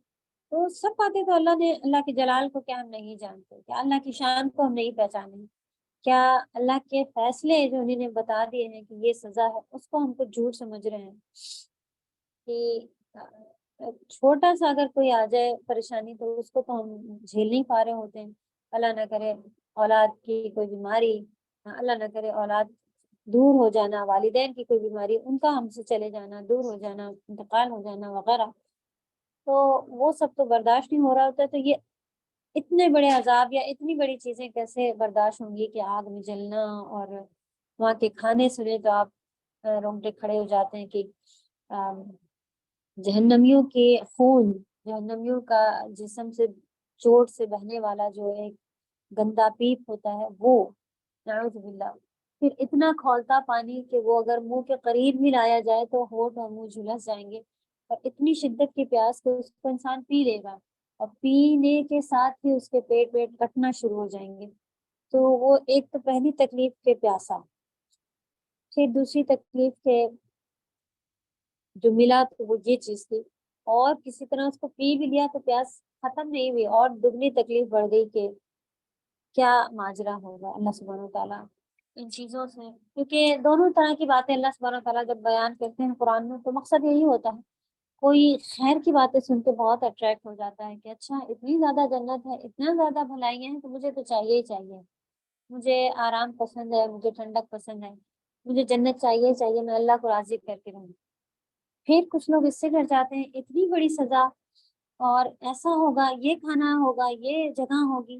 تو سب باتیں تو اللہ نے، اللہ کے جلال کو کیا ہم نہیں جانتے، کیا اللہ کی شان کو ہم نہیں پہچانے، کیا اللہ کے فیصلے جو انہوں نے بتا دیے ہیں کہ یہ سزا ہے اس کو ہم کو جھوٹ سمجھ رہے ہیں کہ چھوٹا سا اگر کوئی آ جائے پریشانی تو اس کو تو ہم جھیل نہیں پا رہے ہوتے ہیں، اللہ نہ کرے اولاد کی کوئی بیماری، اللہ نہ کرے اولاد دور ہو جانا، والدین کی کوئی بیماری ان کا ہم سے چلے جانا، دور ہو جانا، انتقال ہو جانا وغیرہ، تو وہ سب تو برداشت نہیں ہو رہا ہوتا ہے، تو یہ اتنے بڑے عذاب یا اتنی بڑی چیزیں کیسے برداشت ہوں گی کہ آگ میں جلنا، اور وہاں کے کھانے سنے تو آپ رونگٹے کھڑے ہو جاتے ہیں کہ جہنمیوں کے خون، جہنمیوں کا جسم سے چوٹ سے بہنے والا جو ایک گندا پیپ ہوتا ہے وہ، نعوذ باللہ، پھر اتنا کھولتا پانی کہ وہ اگر منہ کے قریب بھی لایا جائے تو ہونٹ اور منہ جھلس جائیں گے، اور اتنی شدت کی پیاس کہ اس کو انسان پی لے گا، اور پینے کے ساتھ ہی اس کے پیٹ کٹنا شروع ہو جائیں گے، تو وہ ایک تو پہلی تکلیف کے پیاسا، پھر دوسری تکلیف کے جو ملا تو وہ یہ چیز تھی، اور کسی طرح اس کو پی بھی لیا تو پیاس ختم نہیں ہوئی اور دگنی تکلیف بڑھ گئی کہ کیا ماجرا ہوگا۔ اللہ سبحانہ تعالیٰ ان چیزوں سے، کیونکہ دونوں طرح کی باتیں اللہ سبحانہ تعالیٰ جب بیان کرتے ہیں قرآن میں تو مقصد یہی ہوتا ہے، کوئی خیر کی باتیں سن کے بہت اٹریکٹ ہو جاتا ہے کہ اچھا اتنی زیادہ جنت ہے، اتنا زیادہ بھلائیاں ہیں، تو مجھے تو چاہیے ہی چاہیے، مجھے آرام پسند ہے، مجھے ٹھنڈک پسند ہے، مجھے جنت چاہیے ہی چاہیے، میں اللہ کو راضی کر کے رہوں۔ پھر کچھ لوگ اس سے ڈر جاتے ہیں اتنی بڑی سزا، اور ایسا ہوگا، یہ کھانا ہوگا، یہ جگہ ہوگی،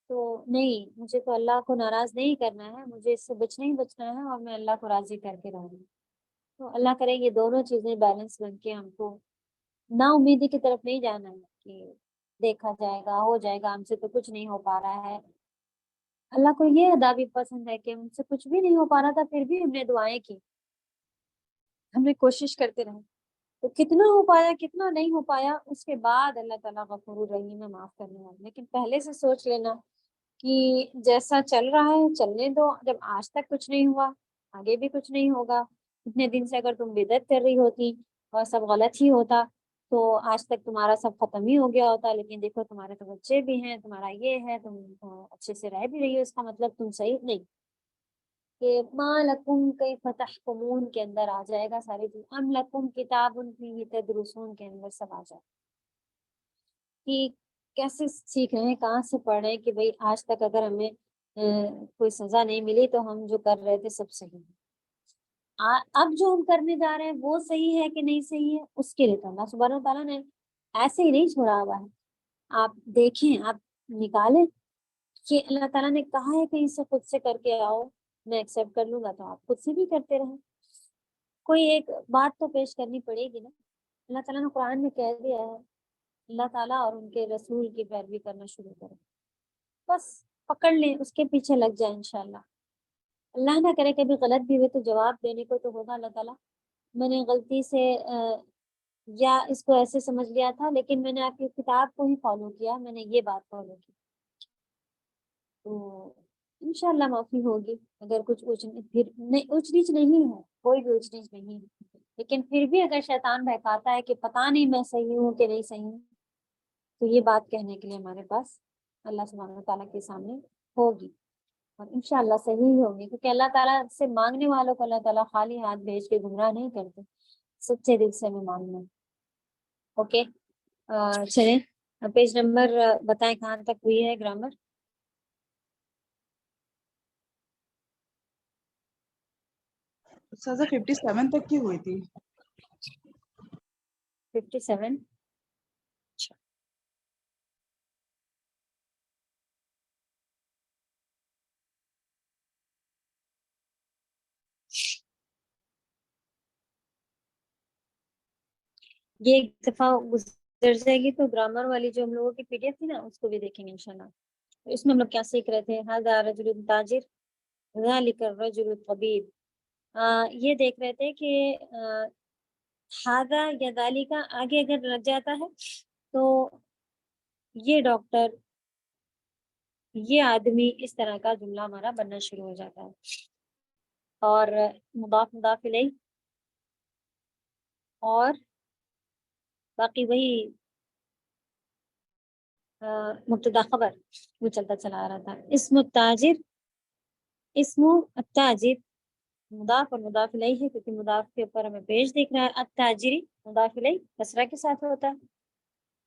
تو نہیں، مجھے تو اللہ کو ناراض نہیں کرنا ہے، مجھے اس سے بچنا ہی بچنا ہے، اور میں اللہ کو راضی کر کے رہوں گی۔ تو اللہ کرے یہ دونوں چیزیں بیلنس بن کے ہم کو نا امیدی کی طرف نہیں جانا ہے کہ دیکھا جائے گا، ہو جائے گا، ہم سے تو کچھ نہیں ہو پا رہا ہے۔ اللہ کو یہ ادا بھی پسند ہے کہ ہم سے کچھ بھی نہیں ہو پا رہا تھا پھر بھی ہم نے دعائیں کی، ہم نے کوشش کرتے رہے، تو کتنا ہو پایا کتنا نہیں ہو پایا اس کے بعد اللہ تعالیٰ غفور الرحیم ہے، معاف کرنے والا، لیکن پہلے سے سوچ لینا کہ جیسا چل رہا ہے چلنے دو، جب آج تک کچھ نہیں ہوا آگے بھی کچھ نہیں ہوگا، اتنے دن سے اگر تم بدعت کر رہی ہوتی اور سب غلط ہی ہوتا تو آج تک تمہارا سب ختم ہی ہو گیا ہوتا، لیکن دیکھو تمہارے تو بچے بھی ہیں، تمہارا یہ ہے، تم اچھے سے رہ بھی رہی ہو، اس کا مطلب تم صحیح نہیں، کہ ما لکم کیف تحکمون کے اندر آ جائے گا ساری چیز، ام لکم کتاب فیہ تدرسون کے اندر سب آ جائے، کہ کیسے سیکھ رہے ہیں، کہاں سے پڑھ رہے ہیں کہ بھئی آج تک اگر ہمیں کوئی سزا نہیں ملی تو ہم جو کر رہے تھے سب صحیح ہے۔ اب جو ہم کرنے جا رہے ہیں وہ صحیح ہے کہ نہیں صحیح ہے، اس کے لیے تو اللہ سبحانہ تعالیٰ نے ایسے ہی نہیں چھوڑا ہوا ہے۔ آپ دیکھیں، آپ نکالیں کہ اللہ تعالیٰ نے کہا ہے کہ اسے خود سے کر کے آؤ، میں ایکسیپٹ کر لوں گا، تو آپ خود سے بھی کرتے رہیں۔ کوئی ایک بات تو پیش کرنی پڑے گی نا۔ اللہ تعالیٰ نے قرآن میں کہہ دیا ہے، اللہ تعالیٰ اور ان کے رسول کی پیروی کرنا شروع کریں، بس پکڑ لیں، اس کے پیچھے لگ جائیں انشاءاللہ۔ اللہ نہ کرے کبھی غلط بھی ہوئے تو جواب دینے کو تو ہوگا اللہ تعالیٰ میں نے غلطی سے یا اس کو ایسے سمجھ لیا تھا، لیکن میں نے آپ کی کتاب کو ہی فالو کیا، میں نے یہ بات فالو کی، تو انشاءاللہ معافی ہوگی۔ اگر کچھ اونچ نیچ نہیں ہے، کوئی بھی اونچ نیچ نہیں ہے، لیکن پھر بھی اگر شیطان بہکاتا ہے کہ پتہ نہیں میں صحیح ہوں کہ نہیں صحیح ہوں، تو یہ بات کہنے کے لیے ہمارے پاس اللہ سبحانہ تعالیٰ کے سامنے ہوگی، اور انشاءاللہ صحیح ہوگی، کیونکہ اللہ تعالیٰ سے مانگنے والوں کو اللہ تعالیٰ خالی ہاتھ بھیج کے گمراہ نہیں کرتے، سچے دل سے ہمیں مانگنا۔ اوکے، چلیں پیج نمبر بتائیں کہاں تک ہوئی ہے گرامر؟ سزا 57 تک کی ہوئی تھی۔ 57۔ یہ ایک دفعہ گزر جائے گی تو گرامر والی جو ہم لوگوں کی پی ڈی ایف تھی نا، اس کو بھی دیکھیں گے انشاءاللہ۔ اس میں ہم لوگ کیا سیکھ رہے تھے؟ ھذا رجل تاجر، ذالک الرجل الطبیب۔ یہ دیکھ رہے تھے کہ ھذا یا ذالکا آگے اگر لگ جاتا ہے تو یہ ڈاکٹر، یہ آدمی، اس طرح کا جملہ ہمارا بننا شروع ہو جاتا ہے، اور مضاف مضاف الیہ، اور باقی وہی مبتدا خبر وہ چلتا چلا آ رہا تھا۔ اسم التاجر، اسم التاجر مضاف اور مضاف الیہ ہے، کیونکہ مضاف کے اوپر ہمیں پیش دکھ رہا ہے، التاجری مضاف الیہ کسرہ کے ساتھ ہوتا ہے،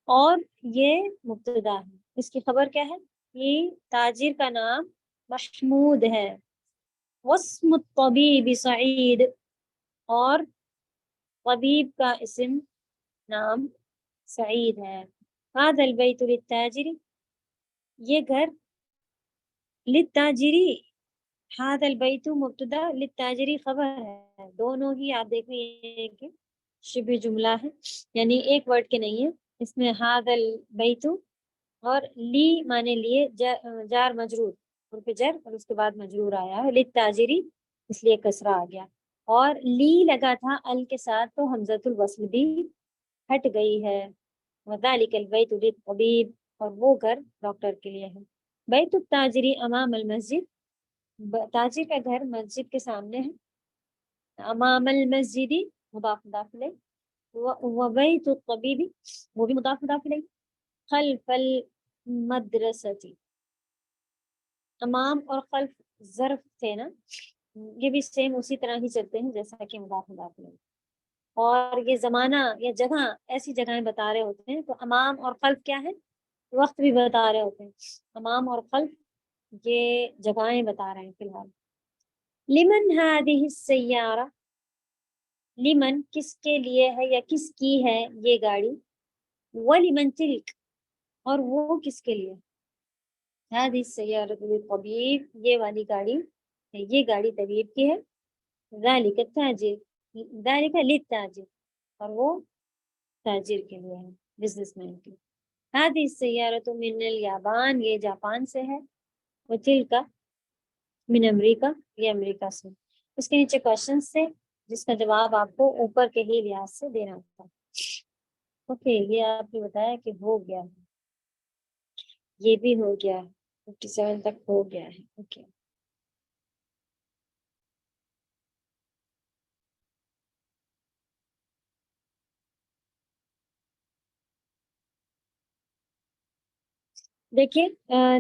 اور یہ مبتدا ہے، اس کی خبر کیا ہے؟ یہ تاجر کا نام محمود ہے، واسم الطبیب سعید، اور طبیب کا اسم نام سعید ہے۔ هذا البیت للتاجری، یہ گھر، للتاجری، هذا البیت مبتدا، للتاجری خبر ہے، دونوں ہی آپ دیکھ رہے ہیں کہ شبہ جملہ ہے، یعنی ایک ورڈ کے نہیں ہے، اس میں هذا البیت اور لی مانے لیے، جار مجرور، ان پہ جر اور اس کے بعد مجرور آیا ہے، للتاجری اس لیے کسرہ آ گیا، اور لی لگا تھا ال کے ساتھ تو حمزۃ الوصل بھی ہٹ گئی ہے۔ وذالک البیت للطبیب، اور وہ گھر ڈاکٹر کے لیے ہے۔ بیت التاجری امام المسجد، تاجر کا گھر مسجد کے سامنے ہے، امام المسجد مضاف مضاف الیہ، وبیت الطبیب وہ بھی مضاف مضاف الیہ، خلف المدرستی، امام اور خلف ظرف تھے نا، یہ بھی سیم اسی طرح ہی چلتے ہیں جیسا کہ مضاف مضاف الیہ، اور یہ زمانہ یا جگہ ایسی جگہیں بتا رہے ہوتے ہیں، تو امام اور خلف کیا ہے؟ وقت بھی بتا رہے ہوتے ہیں، امام اور خلف یہ جگہیں بتا رہے ہیں فی الحال۔ لمن هذه السیارہ، لمن کس کے لیے ہے یا کس کی ہے یہ گاڑی، ولمن تلک اور وہ کس کے لیے، هذه السیارة للطبیب یہ والی گاڑی، یہ گاڑی طبیب کی ہے، ذالک التاجر، ذالک للتاجر اور وہ تاجر کے لیے ہے، بزنس مین کے لیے۔ هذه السیارة من الیابان یہ جاپان سے ہے، وتلک من امریکہ یہ امریکہ سے۔ اس کے نیچے کوشچن سے جس کا جواب آپ کو اوپر کے ہی لحاظ سے دینا ہوتا ہے۔ اوکے، یہ آپ نے بتایا کہ ہو گیا ہے، یہ بھی ہو گیا ہے، 57 تک ہو گیا ہے۔ اوکے، دیکھیے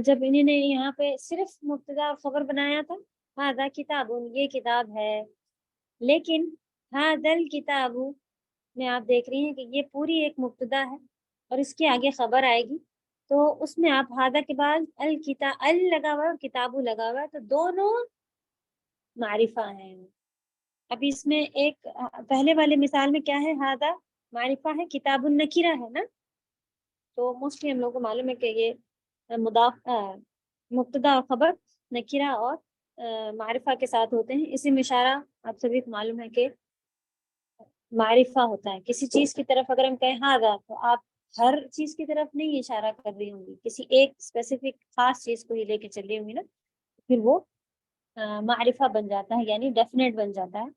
جب انہوں نے یہاں پہ صرف مبتدا اور خبر بنایا تھا، ہاذا کتاب یہ کتاب ہے، لیکن ہاذا الکتاب میں آپ دیکھ رہی ہیں کہ یہ پوری ایک مبتدا ہے اور اس کے آگے خبر آئے گی تو اس میں آپ ہادہ کے بعد ال لگا ہوا ہے اور کتابو لگا ہوا ہے، تو دونوں معرفہ ہیں۔ ابھی اس میں ایک پہلے والے مثال میں کیا ہے، ہادہ معرفہ ہے، کتاب النکرہ ہے نا، تو موسٹلی ہم لوگوں کو معلوم ہے کہ یہ مبتدا اور خبر نکرہ اور معرفہ کے ساتھ ہوتے ہیں۔ اسی میں اشارہ آپ سبھی کو معلوم ہے کہ معرفہ ہوتا ہے، کسی چیز کی طرف اگر ہم کہیں ہاذا تو آپ ہر چیز کی طرف نہیں اشارہ کر رہی ہوں گی، کسی ایک اسپیسیفک خاص چیز کو ہی لے کے چل رہی ہوں گی نا، پھر وہ معرفہ بن جاتا ہے، یعنی ڈیفینیٹ بن جاتا ہے۔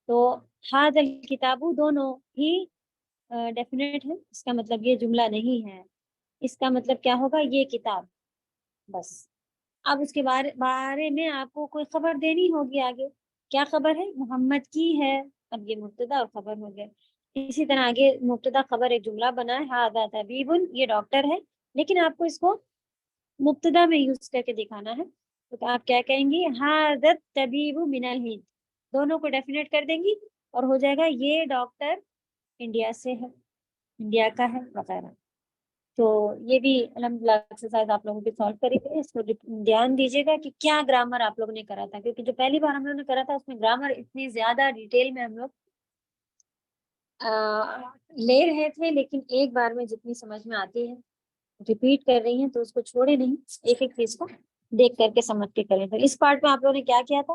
تو ہاذا الکتاب دونوں ہی ڈیفینیٹ ہے، اس کا مطلب یہ جملہ نہیں ہے، اس کا مطلب کیا ہوگا، یہ کتاب بس۔ اب اس کے بارے میں آپ کو کوئی خبر دینی ہوگی آگے، کیا خبر ہے، محمد کی ہے، اب یہ مبتدا اور خبر ہو گیا۔ اسی طرح آگے مبتدا خبر ایک جملہ بنا ہے، ہاذا طبیب، یہ ڈاکٹر ہے، لیکن آپ کو اس کو مبتدا میں یوز کر کے دکھانا ہے، تو آپ کیا کہیں گی، ہاذا طبیب من الہند، دونوں کو ڈیفینیٹ کر دیں گی اور ہو جائے گا یہ ڈاکٹر انڈیا سے ہے، انڈیا کا ہے وغیرہ۔ تو یہ بھی الحمدللہ ایکسرسائز آپ لوگوں کی سالو کری گئی، اس کو دھیان دیجیے گا کہ کیا گرامر آپ لوگوں نے کرا تھا، کیونکہ جو پہلی بار ہم لوگوں نے کرا تھا اس میں گرامر اتنی زیادہ ڈیٹیل میں ہم لوگ لے رہے تھے، لیکن ایک بار میں جتنی سمجھ میں آتی ہے ریپیٹ کر رہی ہیں تو اس کو چھوڑے نہیں، ایک ایک چیز کو دیکھ کر کے سمجھ کے کریں۔ تو اس پارٹ میں آپ لوگوں نے کیا کیا تھا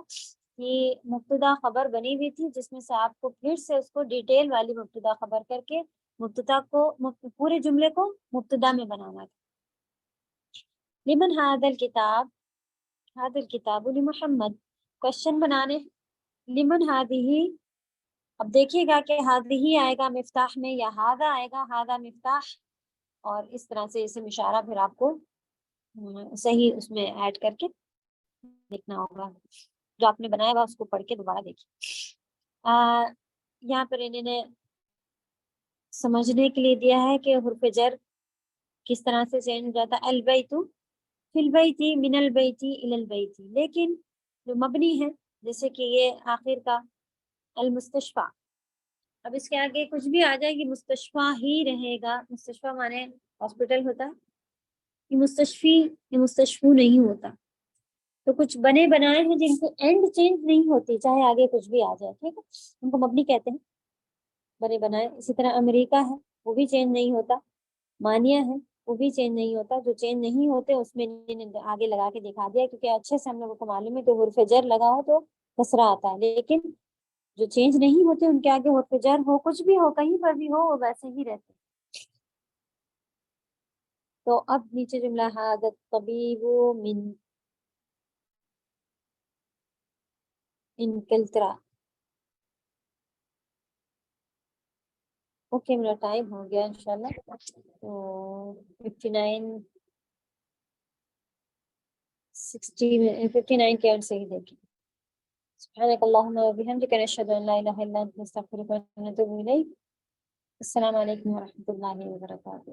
کہ مبتدا خبر بنی ہوئی تھی، جس میں سے آپ کو پھر سے اس کو ڈیٹیل والی مبتدا خبر کر کے مبتدا کو پورے جملے کو مبتدا میں بنانا تھا۔ لمن ھذا الکتاب، ھذا الکتاب لمحمد، کوشچن بنانے، لمن ھذہ، اب دیکھیے گا کہ ھذہ آئے گا مفتاح میں یا ھذا آئے گا، ھذا مفتاح، اور اس طرح سے اسم اشارہ پھر آپ کو صحیح اس میں ایڈ کر کے لکھنا ہوگا، جو آپ نے بنایا ہوا اس کو پڑھ کے دوبارہ دیکھیے۔ یہاں پر انہوں نے سمجھنے کے لیے دیا ہے کہ حرف جر کس طرح سے چینج ہو جاتا ہے، البیت فی البیت، من البیت الی البیت، لیکن جو مبنی ہے جیسے کہ یہ آخر کا المستشفى، اب اس کے آگے کچھ بھی آ جائے گی مستشفى ہی رہے گا، مستشفى مانے ہاسپٹل ہوتا ہے، یہ مستشفی، یہ مستشفو نہیں ہوتا، تو کچھ بنے بنائے ہیں جن کو اینڈ چینج نہیں ہوتی چاہے آگے کچھ بھی آ جائے، ٹھیک ہے، ان کو مبنی کہتے ہیں، بنے بنائے۔ اسی طرح امریکہ ہے، وہ بھی چینج نہیں ہوتا، مانیہ ہے، وہ بھی چینج نہیں ہوتا، جو چینج نہیں ہوتے اس میں آگے لگا کے دکھا دیا، کیونکہ اچھے سے ہم لوگوں کو معلوم ہے کہ حرف جر لگا ہو تو کسرہ آتا ہے، لیکن جو چینج نہیں ہوتے ان کے آگے حرف جر ہو، کچھ بھی ہو، کہیں پر بھی ہو، وہ ویسے ہی رہتے۔ تو اب نیچے جملہ ھذا الطبیب من انگلترا، اوکے میرا ٹائم ہو گیا انشاءاللہ، تو 59 کے اینڈ سے ہی دیکھیں۔ سبحانک اللہم و بحمدک، نشہد ان لا الہ الا انت، نستغفرک و نتوب الیک۔ السلام علیکم و رحمۃ اللہ وبرکاتہ۔